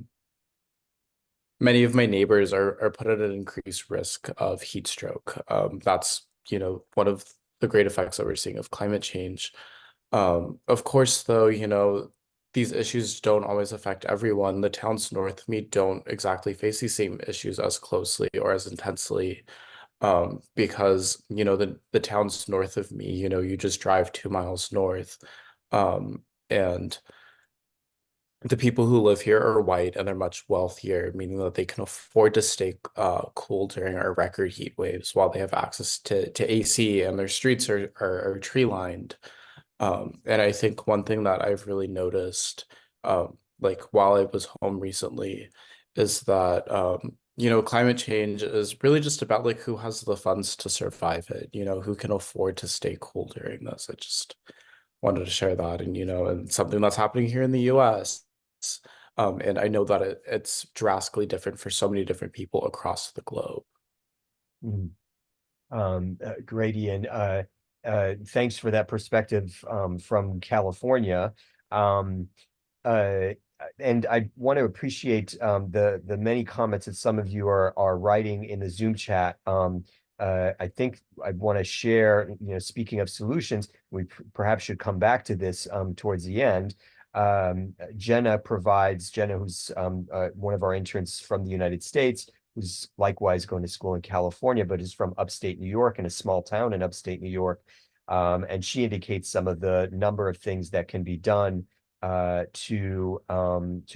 my neighbors are put at an increased risk of heat stroke. That's one of the great effects that we're seeing of climate change. Of course, though, these issues don't always affect everyone. The towns north of me don't exactly face these same issues as closely or as intensely. Because the towns north of me, you just drive 2 miles north, and the people who live here are white and they're much wealthier, meaning that they can afford to stay cool during our record heat waves while they have access to AC and their streets are tree lined. And I think one thing that I've really noticed, like while I was home recently, is that climate change is really just about like who has the funds to survive it, who can afford to stay cool during this. I just wanted to share that, and something that's happening here in the US. And I know that it's drastically different for so many different people across the globe. Great, Ian. Thanks for that perspective from California. And I want to appreciate the many comments that some of you are writing in the Zoom chat. I think I want to share, speaking of solutions, we perhaps should come back to this towards the end. Jenna, who's one of our interns from the United States, who's likewise going to school in California, but is from upstate New York, in a small town in upstate New York. And she indicates some of the number of things that can be done to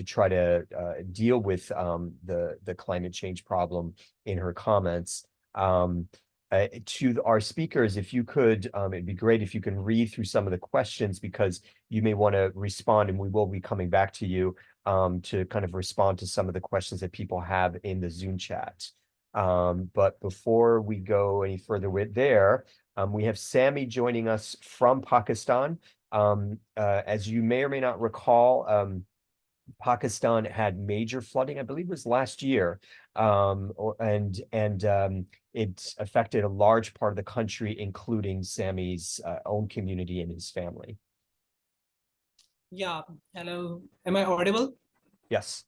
try to deal with the climate change problem in her comments. To our speakers, if you could, it'd be great if you can read through some of the questions, because you may want to respond, and we will be coming back to you to kind of respond to some of the questions that people have in the Zoom chat. But before we go any further with there, we have Sammy joining us from Pakistan. As you may or may not recall, Pakistan had major flooding, I believe it was last year, and it affected a large part of the country, including Sammy's own community and his family. Yeah, hello. Am I audible? Yes.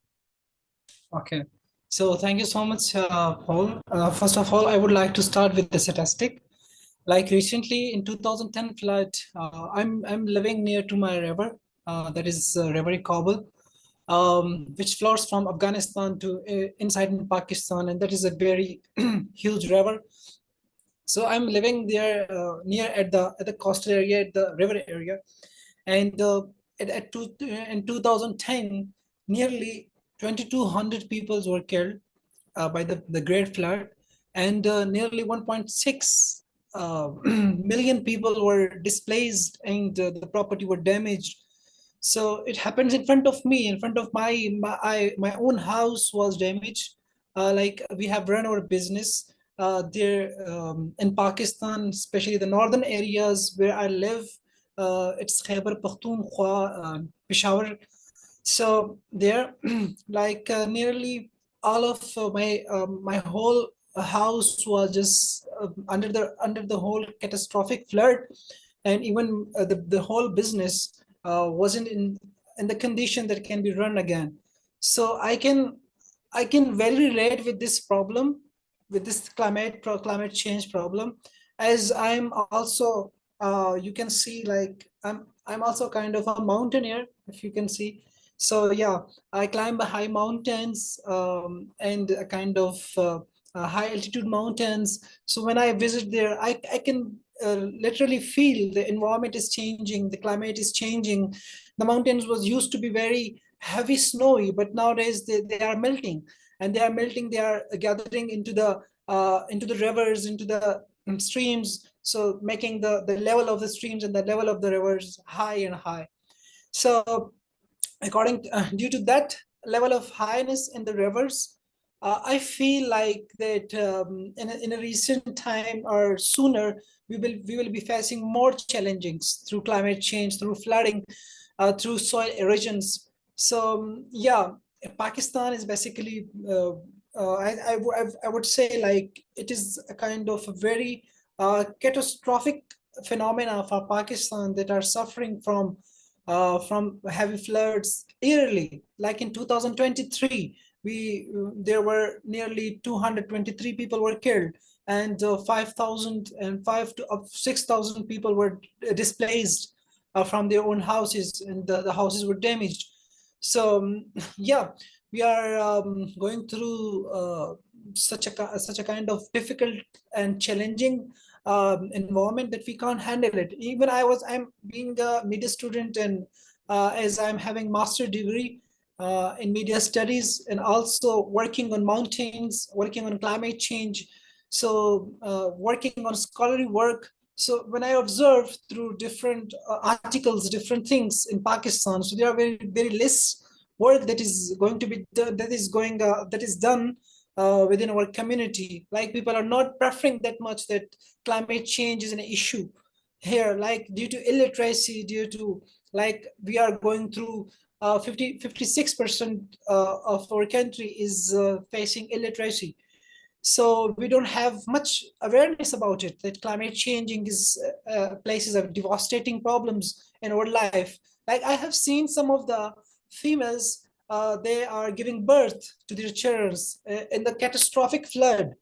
Okay. So thank you so much, Paul. First of all, I would like to start with the statistic. Like recently in 2010 flood, I'm living near to my river, that is River Kabul, which flows from Afghanistan to inside in Pakistan, and that is a very huge river. So I'm living there near at the coastal area, at the river area, and in 2010, nearly 2,200 people were killed by the Great Flood, and nearly 1.6 million people were displaced, and the property were damaged. So it happens in front of me, in front of my own house was damaged. Like we have run our business there in Pakistan, especially the northern areas where I live. It's Khyber Pakhtunkhwa, Peshawar. So there, like nearly all of my whole house was just under the whole catastrophic flood, and even the whole business wasn't in the condition that can be run again. So I can very relate with this problem, with this climate change problem, as I'm also you can see, like I'm also kind of a mountaineer, if you can see. So yeah, I climb the high mountains and a kind of high altitude mountains. So when I visit there, I can literally feel the environment is changing, the climate is changing. The mountains was used to be very heavy snowy, but nowadays they are melting, and they are melting, they are gathering into the rivers, into the streams, so making the level of the streams and the level of the rivers high and high. So due to that level of highness in the rivers, I feel like that in a recent time or sooner, we will be facing more challenges through climate change, through flooding, through soil erosions. So yeah, Pakistan is basically I would say, like, it is a kind of a very catastrophic phenomena for Pakistan that are suffering from heavy floods yearly. Like in 2023, there were nearly 223 people were killed, and 5,005 to 6,000 people were displaced from their own houses, and the houses were damaged. So yeah, we are going through such a kind of difficult and challenging environment that we can't handle it. Even I'm being a media student, and as I'm having master degree, in media studies, and also working on mountains, working on climate change. So working on scholarly work. So when I observe through different articles, different things in Pakistan, so there are very less work that is going to be done, that is done within our community. Like people are not preferring that much that climate change is an issue here, like due to illiteracy, due to like we are going through 56% of our country is facing illiteracy. So we don't have much awareness about it, that climate changing is places of devastating problems in our life. Like I have seen some of the females, they are giving birth to their children in the catastrophic flood,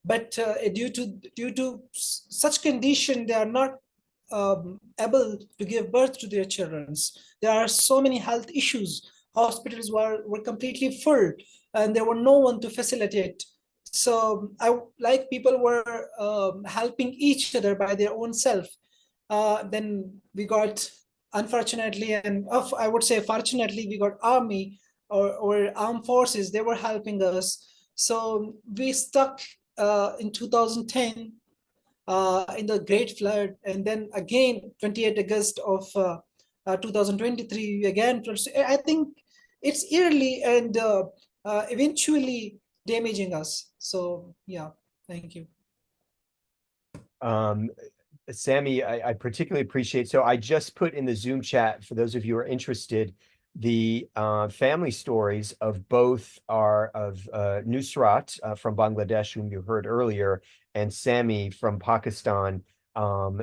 but due to such condition, they are not able to give birth to their children. There are so many health issues. Hospitals were completely full, and there were no one to facilitate. So like people were helping each other by their own self. Then we got, unfortunately, and I would say fortunately, we got army or armed forces. They were helping us. So we stuck in 2010 in the Great Flood, and then again 28 August of 2023 again. I think it's yearly and eventually damaging us. So yeah, thank you. Sammy, I particularly appreciate, so I just put in the Zoom chat, for those of you who are interested, the family stories of both Nusrat from Bangladesh, whom you heard earlier, and Sammy from Pakistan.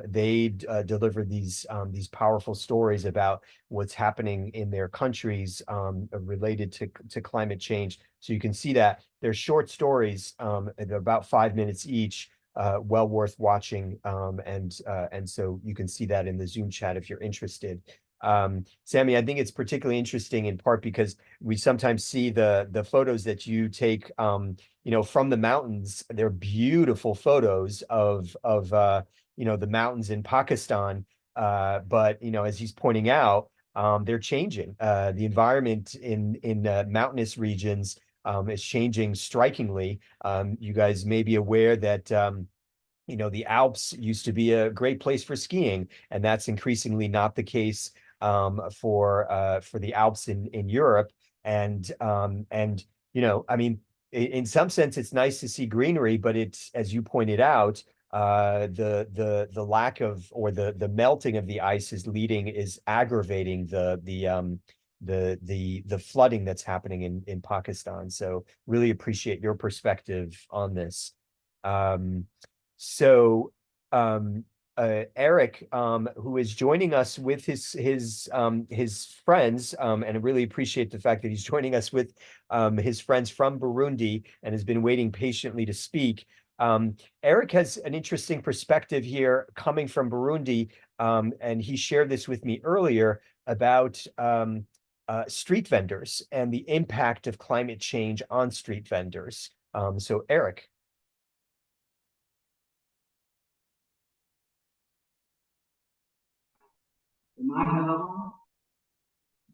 They delivered these powerful stories about what's happening in their countries related to climate change. So you can see that they're short stories, they're about 5 minutes each, well worth watching. And so you can see that in the Zoom chat if you're interested. Sammy, I think it's particularly interesting in part because we sometimes see the photos that you take, from the mountains. They're beautiful photos of the mountains in Pakistan. But as he's pointing out, they're changing. The environment in mountainous regions is changing strikingly. You guys may be aware that the Alps used to be a great place for skiing, and that's increasingly not the case for the Alps in Europe. And I mean, in some sense, it's nice to see greenery, but it's, as you pointed out, the lack of, or the melting of the ice is aggravating the flooding that's happening in Pakistan. So really appreciate your perspective on this. Eric, who is joining us with his friends, and I really appreciate the fact that he's joining us with his friends from Burundi and has been waiting patiently to speak. Eric has an interesting perspective here coming from Burundi, and he shared this with me earlier about street vendors and the impact of climate change on street vendors. So Eric.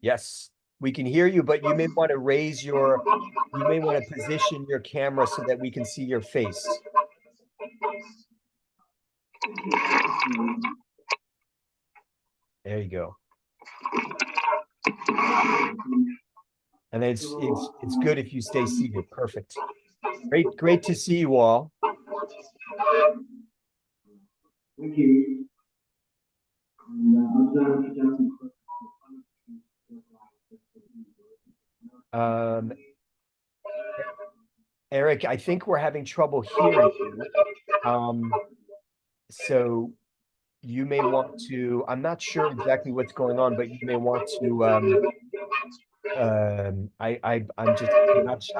Yes, we can hear you, but you may want to position your camera so that we can see your face. There you go. And then it's good if you stay seated. Perfect. Great to see you all. Thank you. Eric, I think we're having trouble hearing you. So you may want to, I'm not sure exactly what's going on, but you may want to, I'm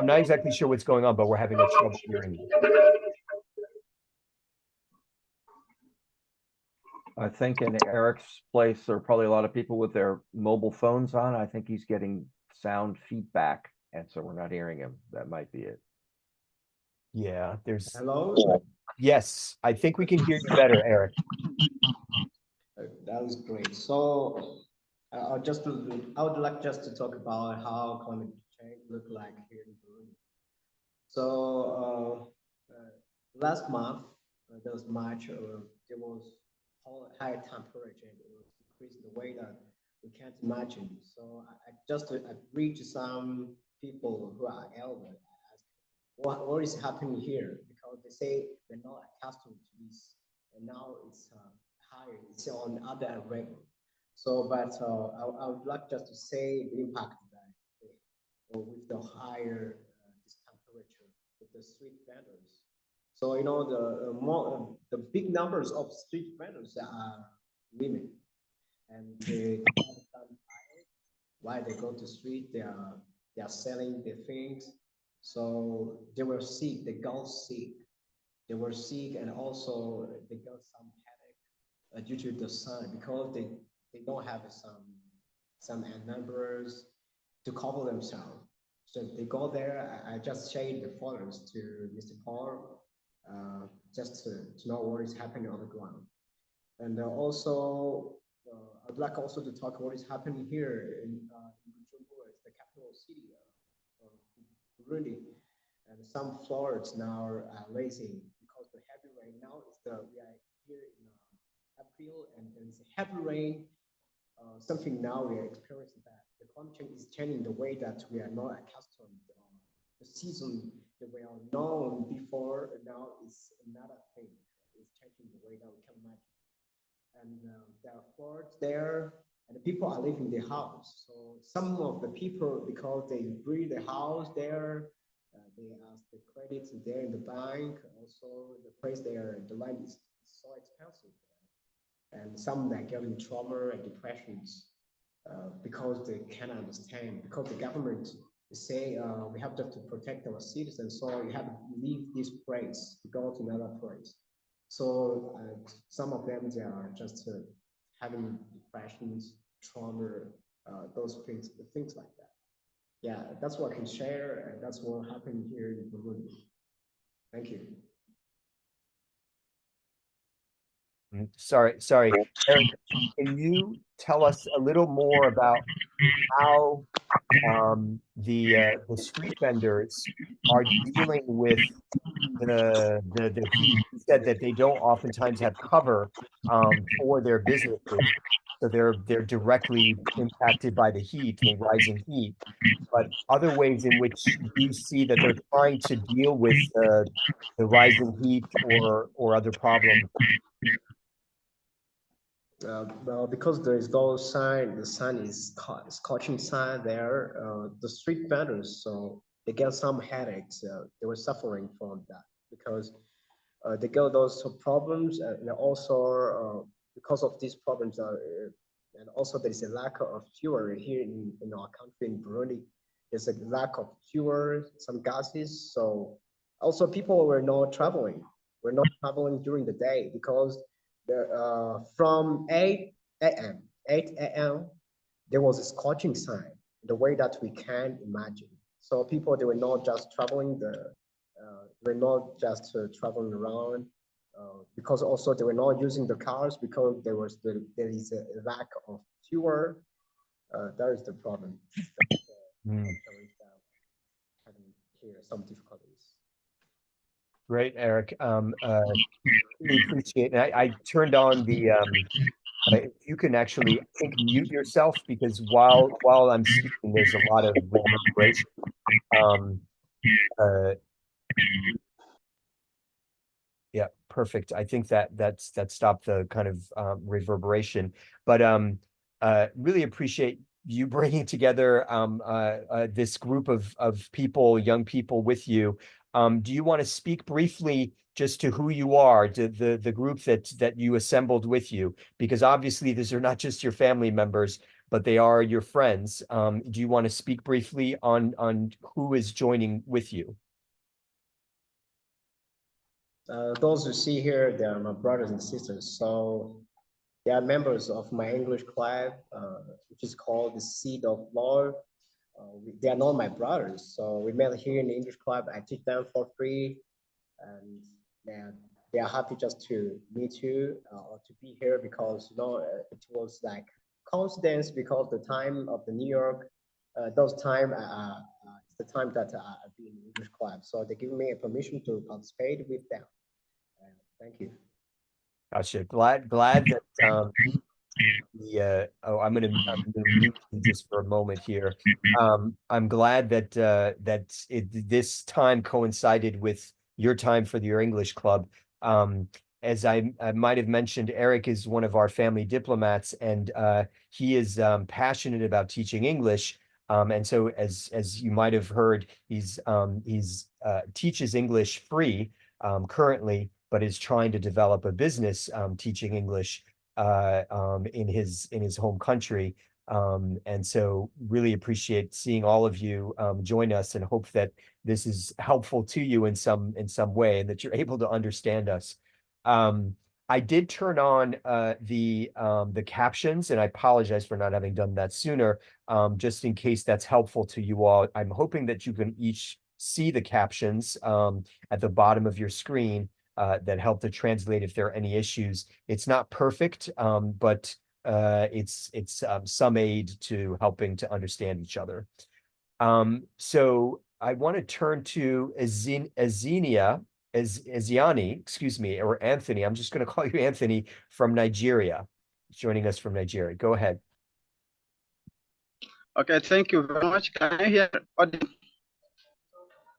not exactly sure what's going on, but we're having trouble hearing you. I think in Eric's place, there are probably a lot of people with their mobile phones on. I think he's getting sound feedback, and so we're not hearing him. That might be it. Yeah, there's. Hello? Yes, I think we can hear you better, Eric. That was great. So I would like just to talk about how climate change look like here in Burundi. So last month, there was March, there was high temperature. It was increasing the way that we can't imagine. So I just read to some people who are elder. I ask, what is happening here? Because they say they're not accustomed to this, and now it's higher. It's on other level. So, but I would like just to say the impact that with the higher this temperature with the street vendors. So you know the big numbers of street vendors are women, and they why they go to street they are selling the things. So they were sick, they got sick, and also they got some headache due to the sun because they don't have some numbers to cover themselves. So they go there. I just shared the photos to Mr. Paul, just to know what is happening on the ground. And also, I'd like also to talk what is happening here in Bujumbura, the capital city of Burundi. And some floods now are rising because the heavy rain now is we are here in April, and there's heavy rain. Something now we are experiencing that the climate change is changing the way that we are not accustomed. The season that we are known before now is another thing. It's changing the way that we can imagine. And there are floods there, and the people are leaving their house. So some of the people, because they build the house there, they ask the credits there in the bank. Also, the place there, the land is so expensive. And some that get in trauma and depressions because they cannot understand, because the government say we have to protect our citizens, so you have to leave this place to go to another place. So some of them, they are just having depressions, trauma, those things like that. Yeah, that's what I can share, and that's what happened here in Burundi. Thank you. Sorry. Eric, can you tell us a little more about how the street vendors are dealing with the heat? You said that they don't oftentimes have cover for their businesses, so they're directly impacted by the heat, the rising heat. But other ways in which you see that they're trying to deal with the rising heat or other problems. Well, because there is no sign, the sun is scorching sun there. The street vendors, so they get some headaches. They were suffering from that because they get those problems, and also because of these problems, and also there is a lack of fuel here in our country in Burundi. There's a lack of fuel, some gases. So also people were not traveling. We're not traveling during the day because from 8 a.m. there was a scorching sun, the way that we can imagine. So people, they were not just traveling they were not just traveling around because also they were not using the cars because there is a lack of fuel. That is the problem. Having here some difficulties. Great, Eric. Really appreciate it. I turned on the if you can actually, I think, mute yourself, because while I'm speaking, there's a lot of reverberation. Yeah, perfect. I think that stopped the kind of reverberation. But really appreciate you bringing together this group of people, young people with you. Do you want to speak briefly just to who you are, to the group that you assembled with you? Because obviously these are not just your family members, but they are your friends. Do you want to speak briefly on who is joining with you? Those you see here, they are my brothers and sisters. So they are members of my English club, which is called the Seed of Love. They are not my brothers. So we met here in the English club. I teach them for free, and they are happy just to meet you or to be here because it was like coincidence because the time of the New York, those time, it's the time that I've been in English club. So they give me a permission to participate with them. Thank you. Gotcha. Glad that I'm gonna mute you just for a moment here. I'm glad that this time coincided with your time for your English club. As I might have mentioned, Eric is one of our family diplomats, and he is passionate about teaching English. And so, as you might have heard, he's teaches English free currently, but is trying to develop a business teaching English in his home country. And so really appreciate seeing all of you join us, and hope that this is helpful to you in some way, and that you're able to understand us. I did turn on the captions, and I apologize for not having done that sooner, just in case that's helpful to you all. I'm hoping that you can each see the captions at the bottom of your screen that help to translate if there are any issues. It's not perfect, but it's some aid to helping to understand each other. So I want to turn to Eziani, excuse me, or Anthony. I'm just going to call you Anthony, from Nigeria, joining us from Nigeria. Go ahead. Okay, thank you very much. Can you hear audio?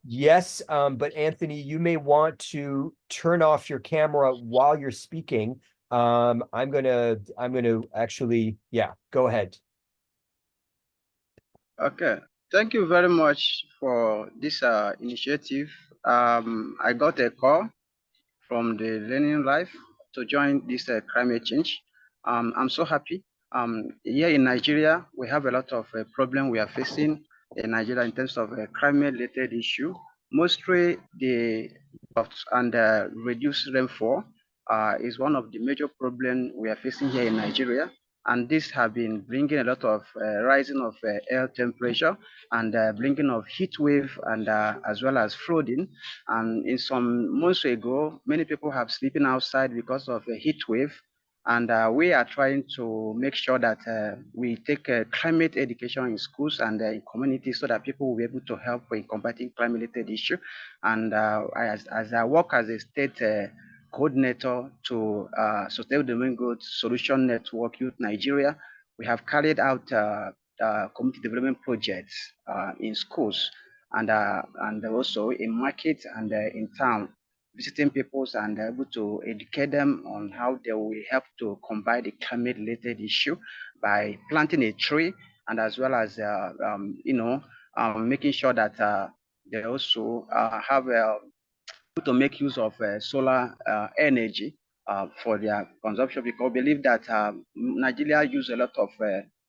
Yes, but Anthony, you may want to turn off your camera while you're speaking. I'm gonna actually, yeah, go ahead. Okay, thank you very much for this initiative. I got a call from the Learning Life to join this climate change. I'm so happy. Here in Nigeria, we have a lot of problem we are facing in Nigeria in terms of climate-related issue. Mostly the drought and reduced rainfall is one of the major problems we are facing here in Nigeria. And this have been bringing a lot of rising of air temperature, and bringing of heat wave, and as well as flooding. And in some months ago, many people have sleeping outside because of a heat wave. And we are trying to make sure that we take climate education in schools and in communities, so that people will be able to help in combating climate-related issue. And as I work as a state coordinator to Sustainable Domingo Solution Network Youth Nigeria, we have carried out community development projects in schools, and also in market and in town, visiting peoples and able to educate them on how they will help to combat the climate-related issue by planting a tree, and as well as making sure that they also have to make use of solar energy for their consumption, because we believe that Nigeria use a lot of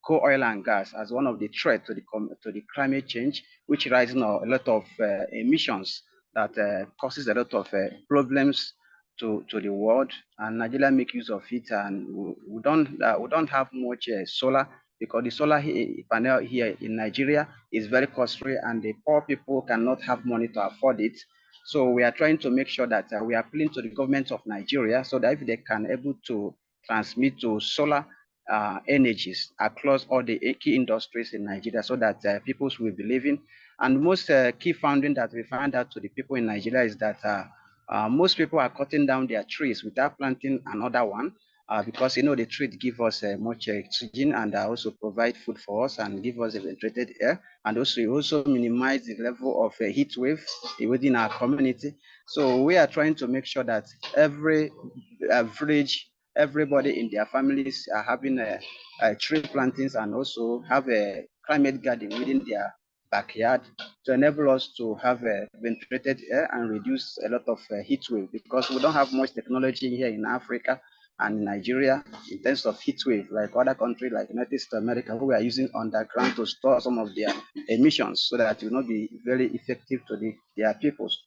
coal, oil, and gas as one of the threats to the climate change, which rising a lot of emissions that causes a lot of problems to the world. And Nigeria make use of it, and we don't have much solar, because the solar panel here in Nigeria is very costly, and the poor people cannot have money to afford it. So we are trying to make sure that we are appealing to the government of Nigeria, so that if they can able to transmit to solar energies across all the key industries in Nigeria, so that people will be living. And most key finding that we find out to the people in Nigeria is that most people are cutting down their trees without planting another one, because the trees give us much oxygen, and also provide food for us and give us a ventilated air, and also minimize the level of heat wave within our community. So we are trying to make sure that everybody in their families are having tree plantings, and also have a climate garden within their backyard, to enable us to have a ventilated air and reduce a lot of heat wave, because we don't have much technology here in Africa and in Nigeria in terms of heat wave, like other countries like United States of America, who are using underground to store some of their emissions, so that it will not be very effective to their peoples.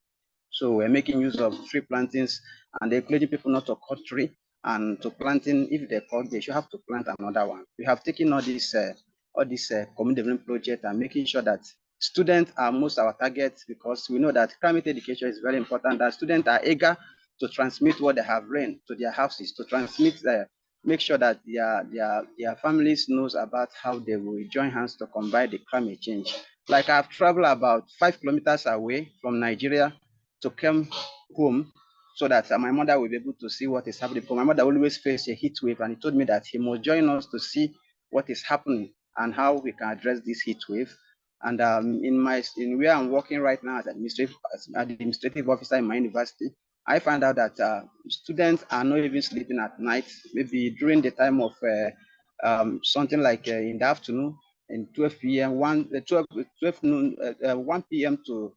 So we're making use of tree plantings, and encouraging people not to cut tree, and to planting, if they cut, they should have to plant another one. We have taken all this community development project, and making sure that students are most our targets, because we know that climate education is very important, that students are eager to transmit what they have learned to their houses, to transmit make sure that their families knows about how they will join hands to combat the climate change. Like I've traveled about 5 kilometers away from Nigeria to come home so that my mother will be able to see what is happening. Because my mother always faced a heat wave, and he told me that he must join us to see what is happening and how we can address this heat wave. And in where I'm working right now as administrative officer in my university, I found out that students are not even sleeping at night. Maybe during the time of something like in the afternoon, in 12 p.m., 12 noon, 1 p.m. to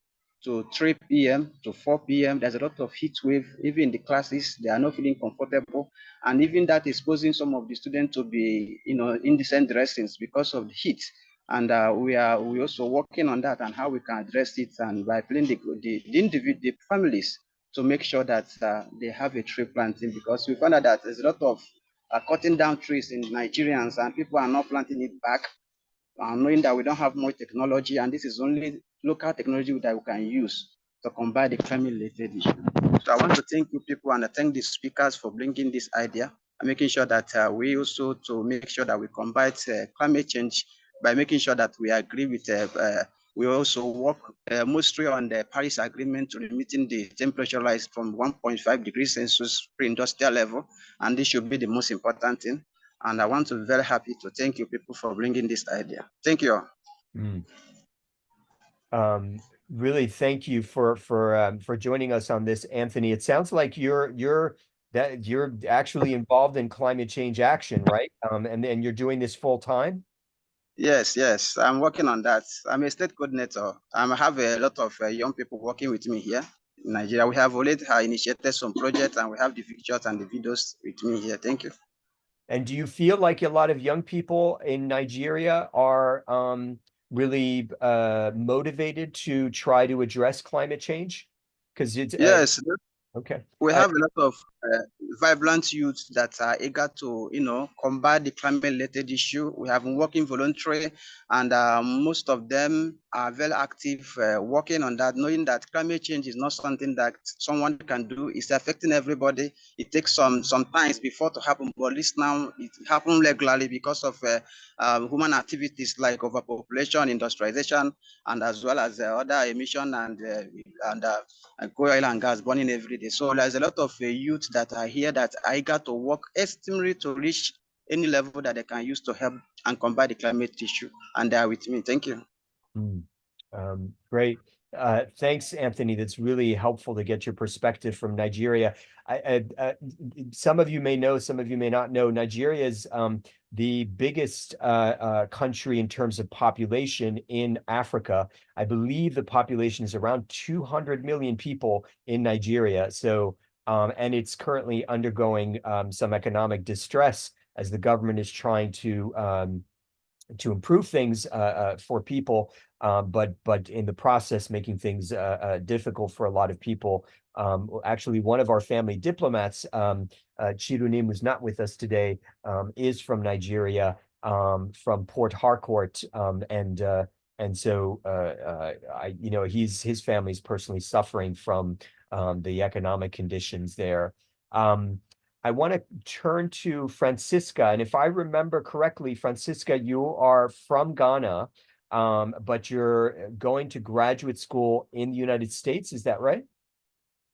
3 p.m. to 4 p.m. There's a lot of heat wave. Even in the classes, they are not feeling comfortable. And even that is exposing some of the students to be, indecent dressings because of the heat. And we also working on that and how we can address it, and by playing the families to make sure that they have a tree planting, because we found out that there's a lot of cutting down trees in Nigerians and people are not planting it back, knowing that we don't have much technology, and this is only local technology that we can use to combat the climate-related issue. So I want to thank you people, and I thank the speakers for bringing this idea and making sure that we also to make sure that we combat climate change by making sure that we agree with we also work mostly on the Paris Agreement to limiting the temperature rise from 1.5 degrees Celsius pre-industrial level, and this should be the most important thing. And I want to be very happy to thank you people for bringing this idea. Thank you all. Really, thank you for joining us on this, Anthony. It sounds like you're actually involved in climate change action, right? And you're doing this full time? Yes, I'm working on that. I'm a state coordinator. I have a lot of young people working with me here in Nigeria. We have already initiated some projects, and we have the pictures and the videos with me here. Thank you. And do you feel like a lot of young people in Nigeria are really motivated to try to address climate change? Because it's yes. Okay. We have a lot of vibrant youths that are eager to, combat the climate-related issue. We have been working voluntarily, and most of them are very active working on that, knowing that climate change is not something that someone can do. It's affecting everybody. It takes some time before to happen, but at least now it happens regularly because of human activities like overpopulation, industrialization, and as well as other emission and coal, oil and gas burning every day. So there's a lot of youth that are here that are eager to work extremely to reach any level that they can use to help and combat the climate issue. And they are with me. Thank you. Great. Thanks, Anthony. That's really helpful to get your perspective from Nigeria. Some of you may know, some of you may not know, Nigeria is the biggest country in terms of population in Africa. I believe the population is around 200 million people in Nigeria. So, and it's currently undergoing some economic distress as the government is trying to improve things for people, but in the process making things difficult for a lot of people. Actually, one of our family diplomats, Chirunim, who's not with us today, is from Nigeria, from Port Harcourt, and so his family's personally suffering from the economic conditions there. I want to turn to Francisca, and if I remember correctly, Francisca, you are from Ghana, but you're going to graduate school in the United States. Is that right?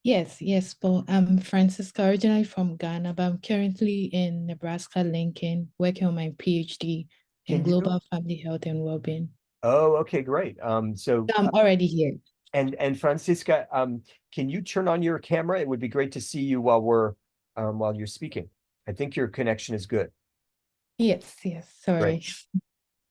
Yes, Paul. I'm Francisca, originally from Ghana, but I'm currently in Nebraska, Lincoln, working on my PhD in global family health and well-being. Oh, okay, great. So I'm already here. And Francisca, can you turn on your camera? It would be great to see you while you're speaking. I think your connection is good. Yes, sorry. Right.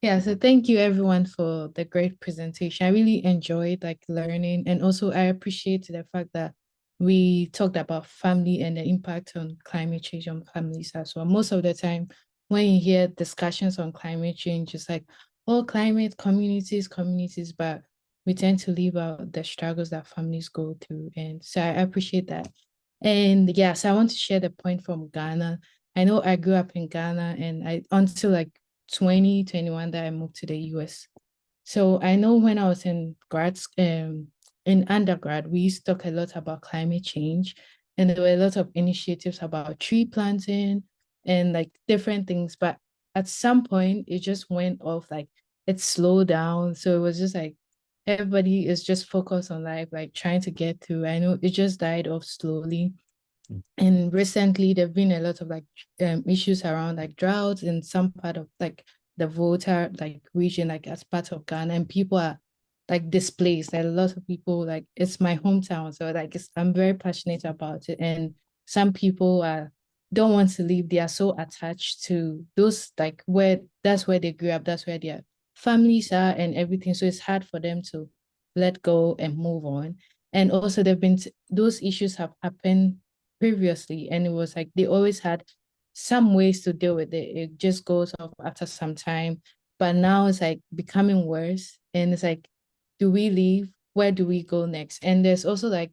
Yeah, so thank you everyone for the great presentation. I really enjoyed learning, and also I appreciate the fact that we talked about family and the impact on climate change on families as well. Most of the time when you hear discussions on climate change, it's like, oh, climate, communities, but we tend to leave out the struggles that families go through. And so I appreciate that. And yes, I want to share the point from Ghana. I know I grew up in Ghana, and until 2021 that I moved to the US. So I know when I was in in undergrad, we used to talk a lot about climate change, and there were a lot of initiatives about tree planting and like different things. But at some point, it just went off, like it slowed down. So it was just like everybody is just focused on life, like trying to get through. I know it just died off slowly. And recently, there've been a lot of like issues around like droughts in some part of like the Volta like region, like as part of Ghana, and people are like displaced. Like a lot of people, like it's my hometown, so like I'm very passionate about it. And some people don't want to leave. They are so attached to those like where that's where they grew up, that's where their families are and everything. So it's hard for them to let go and move on. And also, those issues have happened previously, and it was like they always had some ways to deal with it. It just goes off after some time, but now it's like becoming worse, and it's like, do we leave? Where do we go next? And there's also like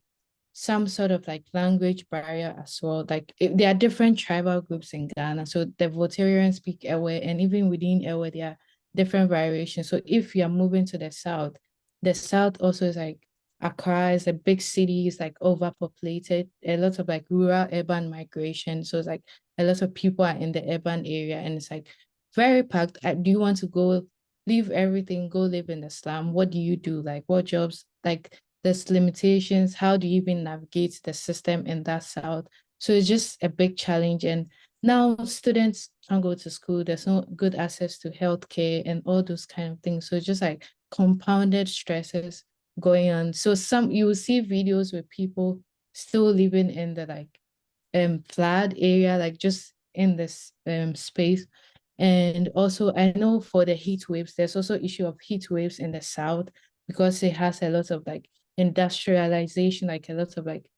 some sort of like language barrier as well. Like there are different tribal groups in Ghana, so the Voltarians speak Ewe, and even within Ewe there are different variations. So if you're moving to the south also is like Accra is a big city, it's like overpopulated, a lot of like rural urban migration. So it's like a lot of people are in the urban area, and it's like very packed. Do you want to go leave everything, go live in the slum? What do you do? Like what jobs? Like there's limitations. How do you even navigate the system in that south? So it's just a big challenge. And now students can't go to school. There's no good access to healthcare and all those kind of things. So it's just like compounded stresses going on. So you will see videos with people still living in the like flood area, like just in this space. And also I know for the heat waves, there's also issue of heat waves in the south because it has a lot of like industrialization, like a lot of like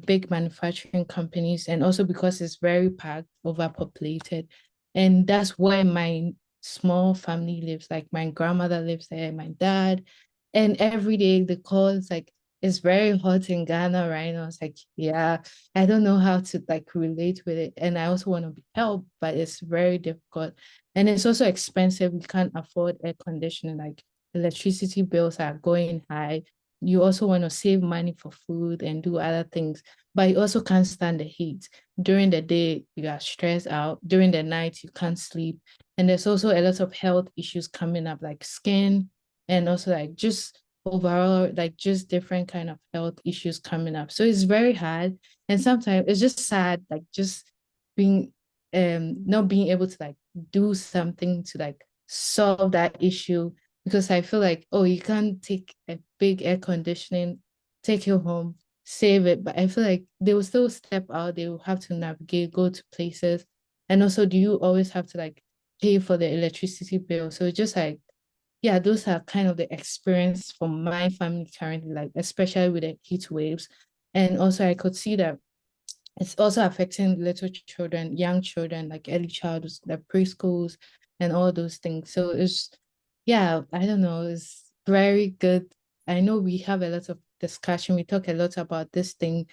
big manufacturing companies, and also because it's very packed, overpopulated. And that's where my small family lives. Like my grandmother lives there, my dad, and every day the calls like it's very hot in Ghana right now. It's like, yeah, I don't know how to like relate with it. And I also want to help, but it's very difficult. And it's also expensive. We can't afford air conditioning, like electricity bills are going high. You also want to save money for food and do other things, but you also can't stand the heat. During the day, you are stressed out. During the night, you can't sleep. And there's also a lot of health issues coming up, like skin, and also like just overall, like just different kind of health issues coming up. So it's very hard. And sometimes it's just sad, like just being not being able to like do something to like solve that issue, because I feel like, oh, you can't take a big air conditioning, take it home, save it. But I feel like they will still step out, they will have to navigate, go to places. And also, do you always have to like pay for the electricity bill? So it's just like, yeah, those are kind of the experience for my family currently, like especially with the heat waves. And also I could see that it's also affecting little children, young children, like early childhood, the preschools and all those things. So it's, yeah, I don't know, it's very good. I know we have a lot of discussion. We talk a lot about this thing.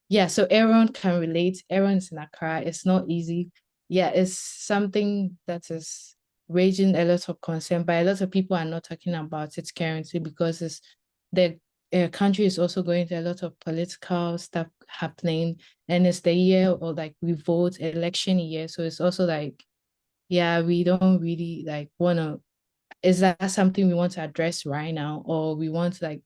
Yeah, so everyone can relate. Everyone's in Accra. It's not easy. Yeah, it's something that is raising a lot of concern, but a lot of people are not talking about it currently because it's the country is also going through a lot of political stuff happening, and it's the year or like we vote election year. So it's also like, yeah, we don't really like want to, is that something we want to address right now, or we want to like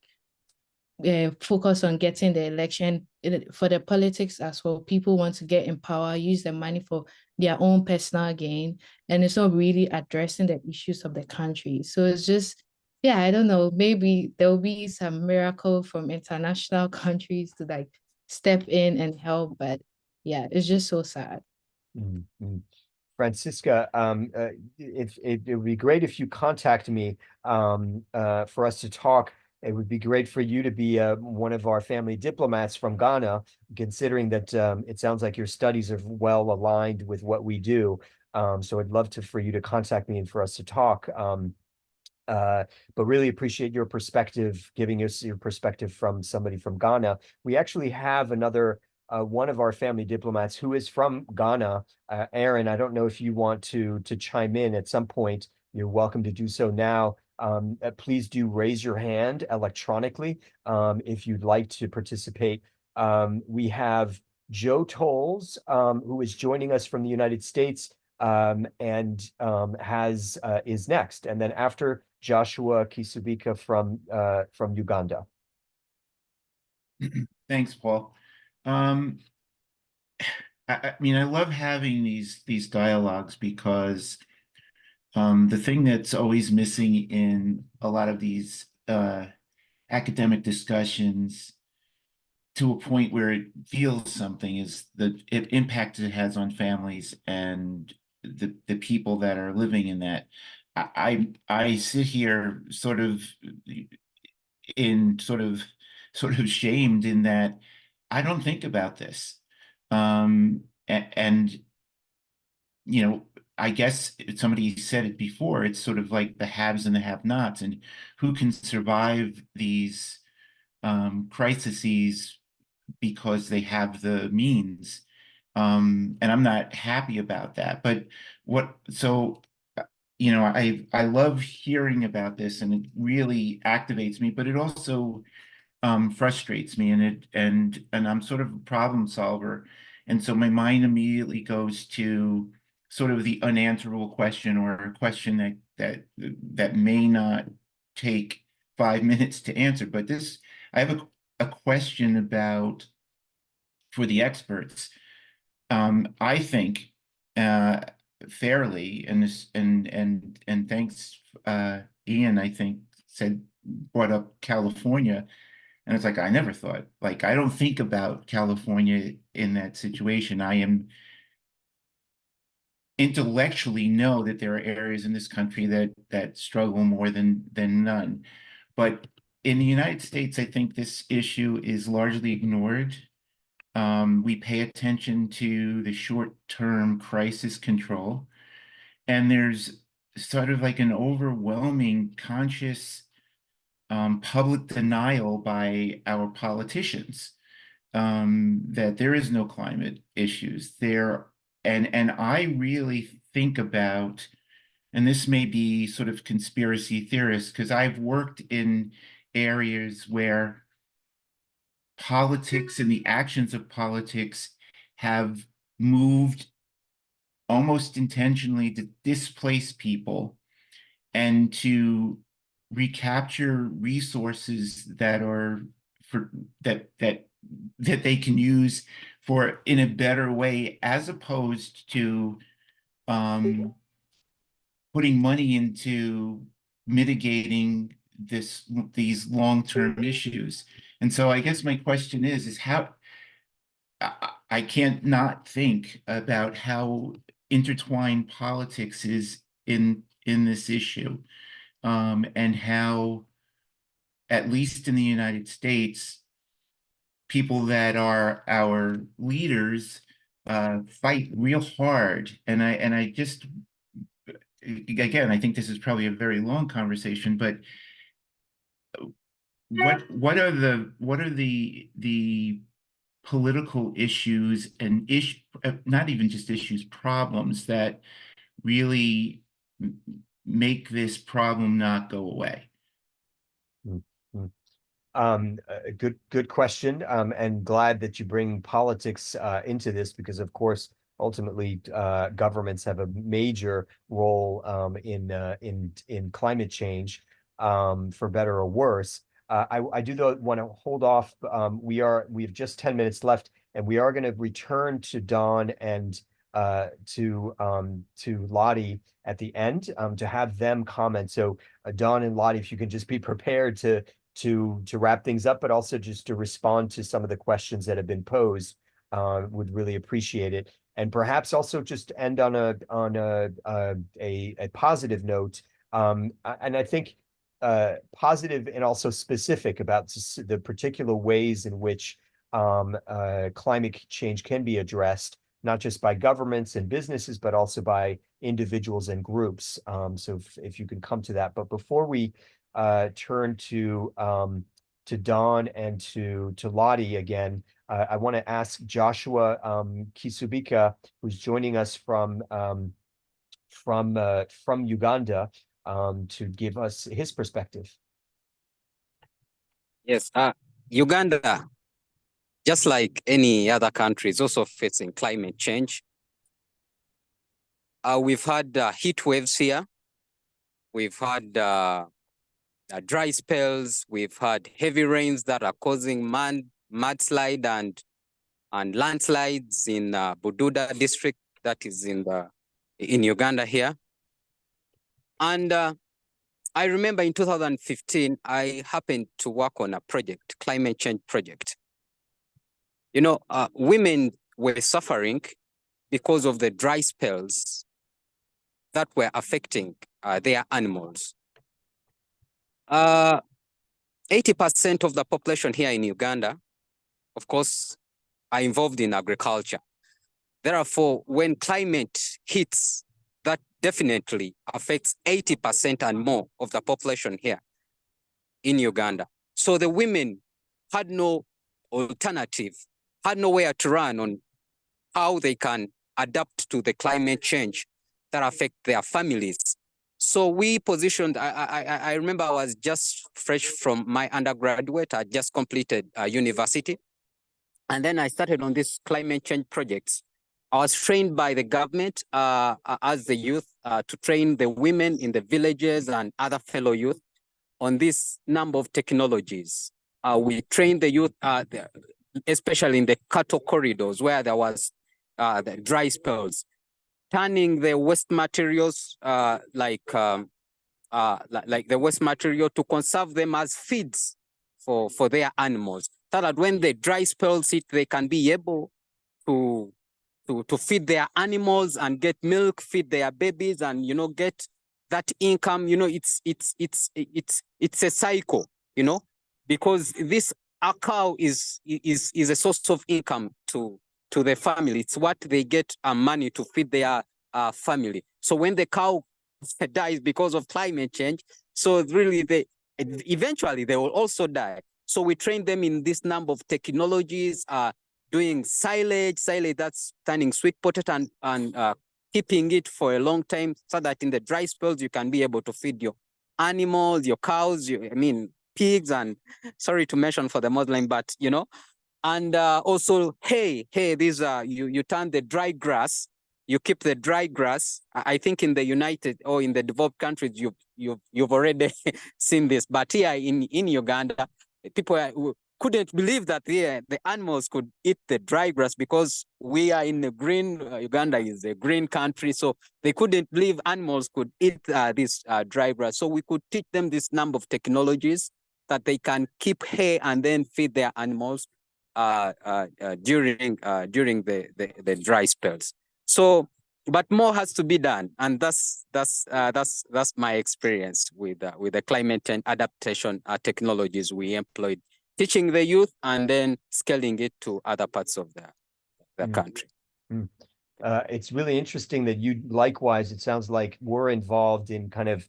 focus on getting the election for the politics as well? People want to get in power, use the money for their own personal gain, and it's not really addressing the issues of the country. So it's just, yeah, I don't know, maybe there will be some miracle from international countries to like step in and help, but yeah, it's just so sad. Mhm. Francisca, it would be great if you contact me for us to talk. It would be great for you to be one of our family diplomats from Ghana, considering that it sounds like your studies are well aligned with what we do. So I'd love for you to contact me and for us to talk. But really appreciate your perspective, giving us your perspective from somebody from Ghana. We actually have another one of our family diplomats who is from Ghana. Aaron, I don't know if you want to chime in at some point. You're welcome to do so now. Please do raise your hand electronically if you'd like to participate. We have Joe Tolles, who is joining us from the United States, is next. And then after Joshua Kisubika from Uganda. Thanks, Paul. I mean, I love having these dialogues because the thing that's always missing in a lot of these academic discussions, to a point where it feels something, is the impact it has on families and the people that are living in that. I sit here sort of shamed in that I don't think about this. And you know, I guess somebody said it before, it's sort of like the haves and the have-nots, and who can survive these crises because they have the means. And I'm not happy about that. But you know, I love hearing about this, and it really activates me, but it also frustrates me, and I'm sort of a problem solver. And so my mind immediately goes to sort of the unanswerable question, or a question that may not take 5 minutes to answer. But I have a question about, for the experts. I think fairly, and thanks, Ian, I think brought up California. And it's like, I never thought, like, I don't think about California in that situation. I am intellectually know that there are areas in this country that struggle more than none. But in the United States, I think this issue is largely ignored. We pay attention to the short-term crisis control, and there's sort of like an overwhelming conscious public denial by our politicians that there is no climate issues there. And I really think about, and this may be sort of conspiracy theorist, because I've worked in areas where politics and the actions of politics have moved almost intentionally to displace people and to recapture resources that are that they can use for in a better way, as opposed to putting money into mitigating these long-term issues. And so I guess my question is how I can't not think about how intertwined politics is in this issue, and how, at least in the United States, people that are our leaders fight real hard. And I just, again, I think this is probably a very long conversation, but what are the political issues and not even just issues, problems that really make this problem not go away? A good question, and glad that you bring politics into this, because of course ultimately governments have a major role in climate change, for better or worse. I do though want to hold off. We have just 10 minutes left, and we are going to return to Dawn and to Lottie at the end, to have them comment. So Dawn and Lottie, if you can just be prepared to wrap things up, but also just to respond to some of the questions that have been posed, would really appreciate it. And perhaps also just end on a positive note. And I think positive and also specific about the particular ways in which climate change can be addressed, not just by governments and businesses, but also by individuals and groups. So if you can come to that. But before we turn to Dawn and to Lottie again, I want to ask Joshua Kisubika, who's joining us from Uganda, to give us his perspective. Yes, Uganda. just like any other country, is also facing climate change. We've had heat waves here. We've had dry spells. We've had heavy rains that are causing mudslide and landslides in Bududa district, that is in Uganda here. And I remember in 2015, I happened to work on a project, climate change project. You know, women were suffering because of the dry spells that were affecting their animals. 80% of the population here in Uganda, of course, are involved in agriculture. Therefore, when climate hits, that definitely affects 80% and more of the population here in Uganda. So the women had no alternative, had nowhere to run on how they can adapt to the climate change that affect their families. So we positioned, I remember I was just fresh from my undergraduate, I just completed university. And then I started on this climate change projects. I was trained by the government as the youth to train the women in the villages and other fellow youth on this number of technologies. We trained the youth, especially in the cattle corridors where there was the dry spells, turning the waste materials like the waste material to conserve them as feeds for their animals, so that when the dry spells hit, they can be able to feed their animals and get milk, feed their babies, and get that income. It's a cycle, because this cow is a source of income to the family. It's what they get money to feed their family. So when the cow dies because of climate change, so really eventually they will also die. So we train them in this number of technologies, doing silage, that's turning sweet potato and keeping it for a long time, so that in the dry spells you can be able to feed your animals, your cows, pigs, and sorry to mention for the Muslim, but and also hay. These are you turn the dry grass. You keep the dry grass. I think in the United or in the developed countries, you've already seen this. But here in Uganda, people couldn't believe that the animals could eat the dry grass, because we are in the green. Uganda is a green country, so they couldn't believe animals could eat this dry grass. So we could teach them this number of technologies that they can keep hay and then feed their animals during the dry spells. So, but more has to be done, and that's my experience with the climate and adaptation technologies we employed, teaching the youth and then scaling it to other parts of the country. It's really interesting that you likewise, it sounds like, were involved in kind of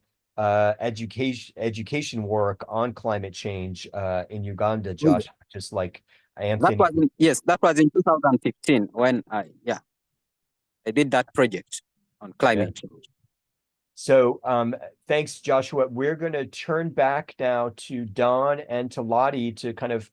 education work on climate change in Uganda, Josh, just like Anthony. That was in 2015 when I did that project on climate change. So thanks, Joshua. We're going to turn back now to Don and to Lottie to kind of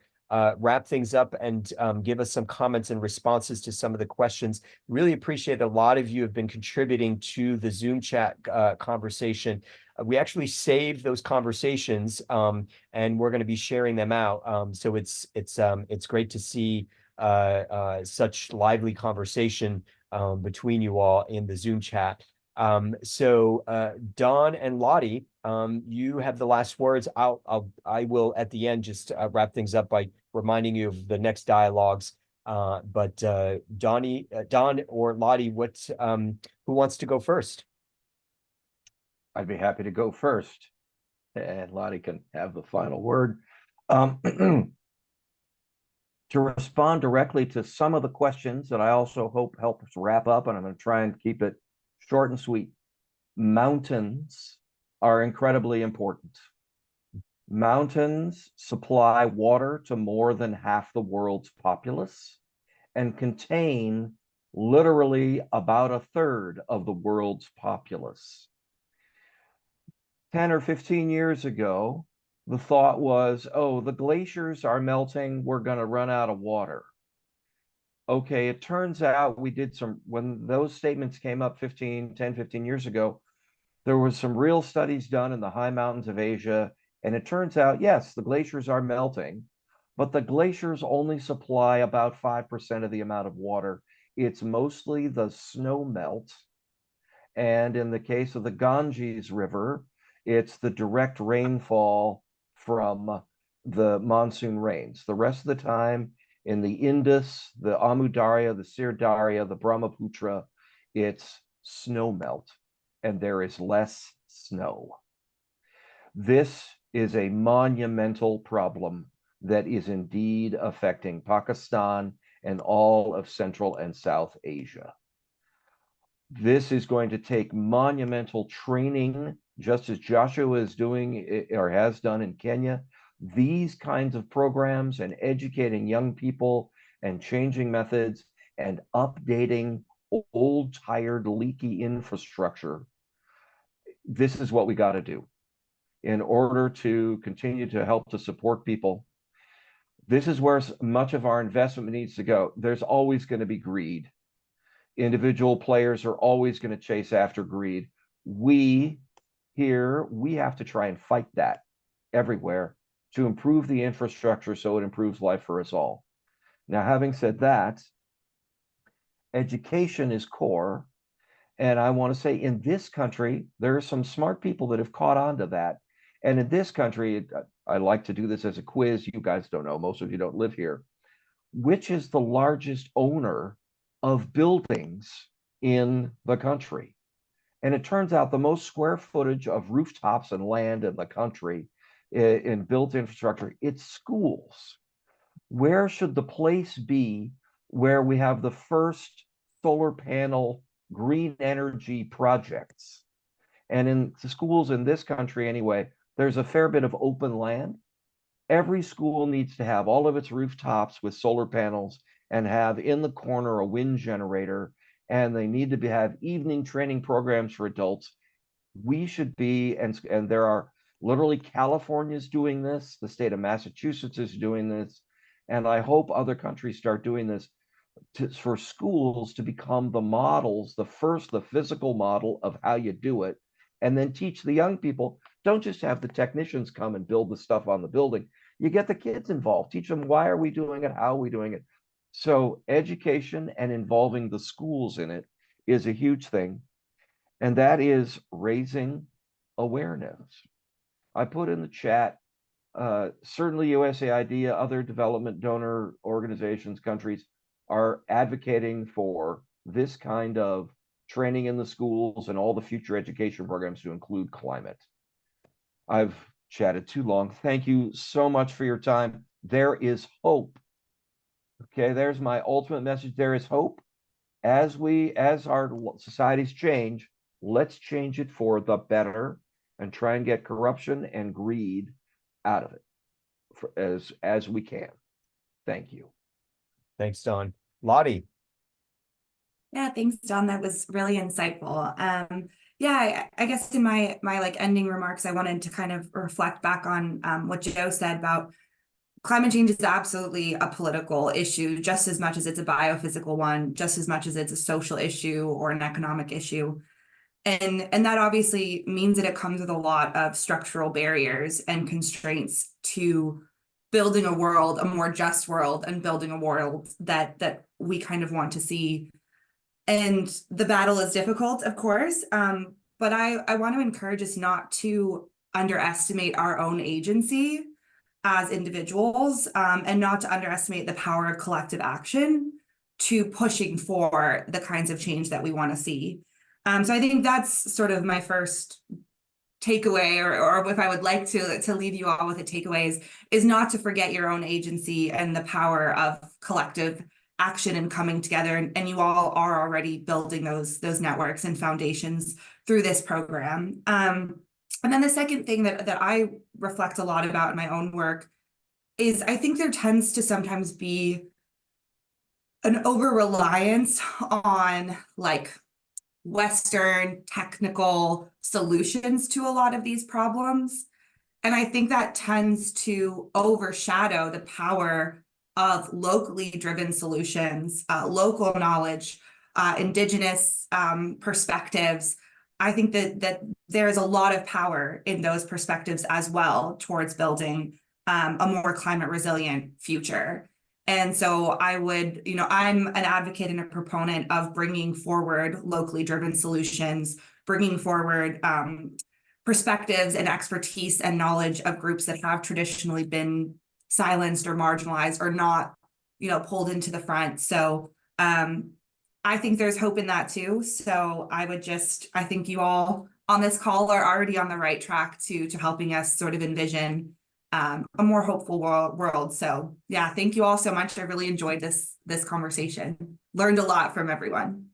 wrap things up and give us some comments and responses to some of the questions. Really appreciate that a lot of you have been contributing to the Zoom chat conversation. We actually saved those conversations and we're going to be sharing them out. So it's great to see such lively conversation between you all in the Zoom chat. So Don and Lottie, you have the last words. I will at the end just wrap things up by reminding you of the next dialogues. But Don or Lottie, who wants to go first? I'd be happy to go first, and Lottie can have the final word. To respond directly to some of the questions that I also hope help us wrap up, and I'm going to try and keep it short and sweet. Mountains are incredibly important. Mountains supply water to more than half the world's populace and contain literally about a third of the world's populace. 10 or 15 years ago, the thought was, oh, the glaciers are melting, we're going to run out of water. Okay, it turns out when those statements came up 10, 15 years ago, there was some real studies done in the high mountains of Asia, and it turns out, yes, the glaciers are melting, but the glaciers only supply about 5% of the amount of water. It's mostly the snow melt. And in the case of the Ganges River, it's the direct rainfall from the monsoon rains. The rest of the time in the Indus, the Amu Darya, the Sir Darya, the Brahmaputra, it's snow melt, and there is less snow. This is a monumental problem that is indeed affecting Pakistan and all of Central and South Asia. This is going to take monumental training, just as Joshua is doing or has done in Kenya. These kinds of programs and educating young people and changing methods and updating old, tired, leaky infrastructure. This is what we got to do in order to continue to help to support people. This is where much of our investment needs to go. There's always going to be greed. Individual players are always going to chase after greed. We have to try and fight that everywhere to improve the infrastructure so it improves life for us all. Now, having said that, education is core. And I want to say in this country, there are some smart people that have caught on to that. And in this country, I like to do this as a quiz. You guys don't know, most of you don't live here. Which is the largest owner of buildings in the country? And it turns out the most square footage of rooftops and land in the country in built infrastructure, it's schools. Where should the place be where we have the first solar panel green energy projects? And in the schools in this country anyway, there's a fair bit of open land. Every school needs to have all of its rooftops with solar panels and have in the corner a wind generator, and they need to have evening training programs for adults. We should be, and there are literally California's doing this, the state of Massachusetts is doing this, and I hope other countries start doing this for schools to become the models, the physical model of how you do it, and then teach the young people. Don't just have the technicians come and build the stuff on the building. You get the kids involved, teach them why are we doing it, how are we doing it. So education and involving the schools in it is a huge thing. And that is raising awareness. I put in the chat, certainly USAID, other development donor organizations, countries are advocating for this kind of training in the schools and all the future education programs to include climate. I've chatted too long. Thank you so much for your time. There is hope. Okay, there's my ultimate message. There is hope. As our societies change, let's change it for the better and try and get corruption and greed out of it as we can. Thank you. Thanks, Don. Lottie. Yeah, thanks, Don. That was really insightful. Yeah, I guess in my like ending remarks, I wanted to kind of reflect back on what Joe said about climate change is absolutely a political issue, just as much as it's a biophysical one, just as much as it's a social issue or an economic issue. And that obviously means that it comes with a lot of structural barriers and constraints to building a world, a more just world, and building a world that we kind of want to see. And the battle is difficult, of course, but I want to encourage us not to underestimate our own agency as individuals, and not to underestimate the power of collective action to pushing for the kinds of change that we want to see. So I think that's sort of my first takeaway, or if I would like to leave you all with a takeaway is not to forget your own agency and the power of collective action and coming together. And you all are already building those networks and foundations through this program. And then the second thing that I reflect a lot about in my own work is I think there tends to sometimes be an over-reliance on like Western technical solutions to a lot of these problems. And I think that tends to overshadow the power of locally driven solutions, local knowledge, indigenous perspectives. I think that there is a lot of power in those perspectives as well towards building a more climate resilient future. And so I would, I'm an advocate and a proponent of bringing forward locally driven solutions, bringing forward perspectives and expertise and knowledge of groups that have traditionally been silenced or marginalized or not, pulled into the front. So I think there's hope in that too. So I think you all on this call are already on the right track to helping us sort of envision a more hopeful world. So yeah, thank you all so much. I really enjoyed this conversation. Learned a lot from everyone.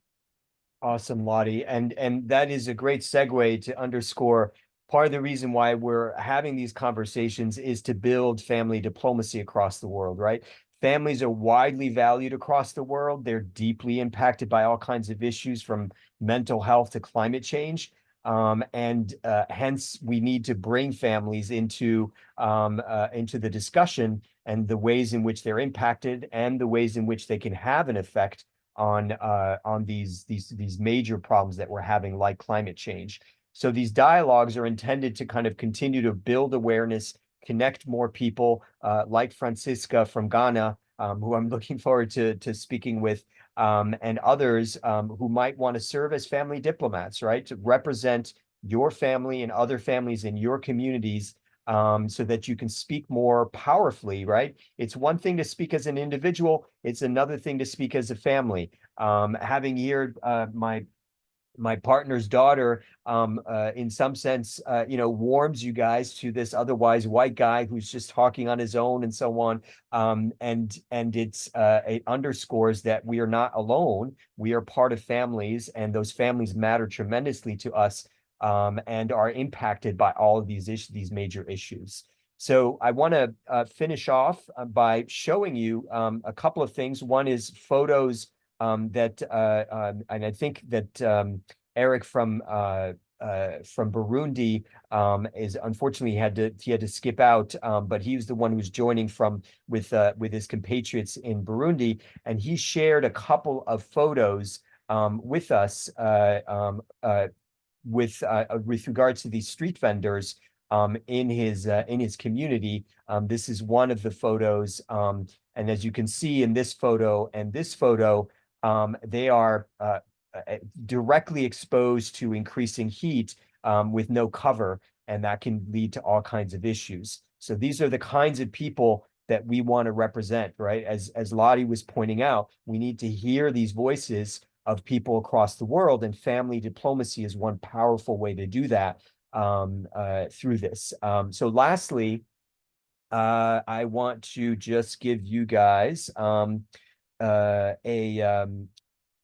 Awesome, Lottie. And that is a great segue to underscore part of the reason why we're having these conversations is to build family diplomacy across the world, right? Families are widely valued across the world. They're deeply impacted by all kinds of issues from mental health to climate change. Hence we need to bring families into the discussion and the ways in which they're impacted and the ways in which they can have an effect on these major problems that we're having, like climate change. So these dialogues are intended to kind of continue to build awareness, connect more people, like Francisca from Ghana, who I'm looking forward to speaking with, and others who might want to serve as family diplomats, right? To represent your family and other families in your communities, so that you can speak more powerfully, right? It's one thing to speak as an individual, it's another thing to speak as a family. Having heard my partner's daughter, in some sense, warms you guys to this otherwise white guy who's just talking on his own and so on. It underscores that we are not alone. We are part of families, and those families matter tremendously to us, and are impacted by all of these major issues. So I want to finish off by showing you a couple of things. One is photos and I think that Eric from Burundi is unfortunately he had to skip out, but he was the one who was joining with his compatriots in Burundi, and he shared a couple of photos with us with regards to these street vendors in his community. This is one of the photos, and as you can see in this photo and this photo, they are directly exposed to increasing heat with no cover, and that can lead to all kinds of issues. So these are the kinds of people that we want to represent, right? As Lottie was pointing out, we need to hear these voices of people across the world, and family diplomacy is one powerful way to do that through this. So lastly, I want to just give you guys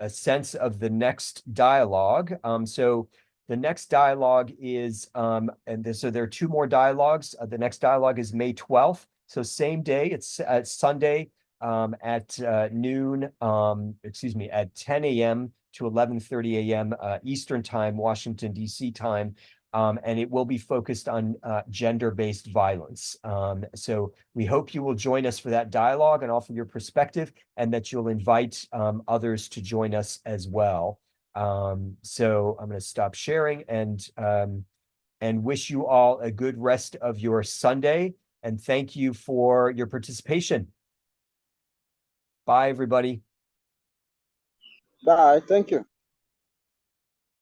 a sense of the next dialogue. So the next dialogue is, so there are two more dialogues. The next dialogue is May 12th. So same day, it's Sunday at noon, at 10 a.m. to 11:30 a.m. Eastern time, Washington, D.C. time. And it will be focused on gender-based violence. So we hope you will join us for that dialogue and offer your perspective, and that you'll invite others to join us as well. So I'm going to stop sharing and wish you all a good rest of your Sunday, and thank you for your participation. Bye, everybody. Bye. Thank you.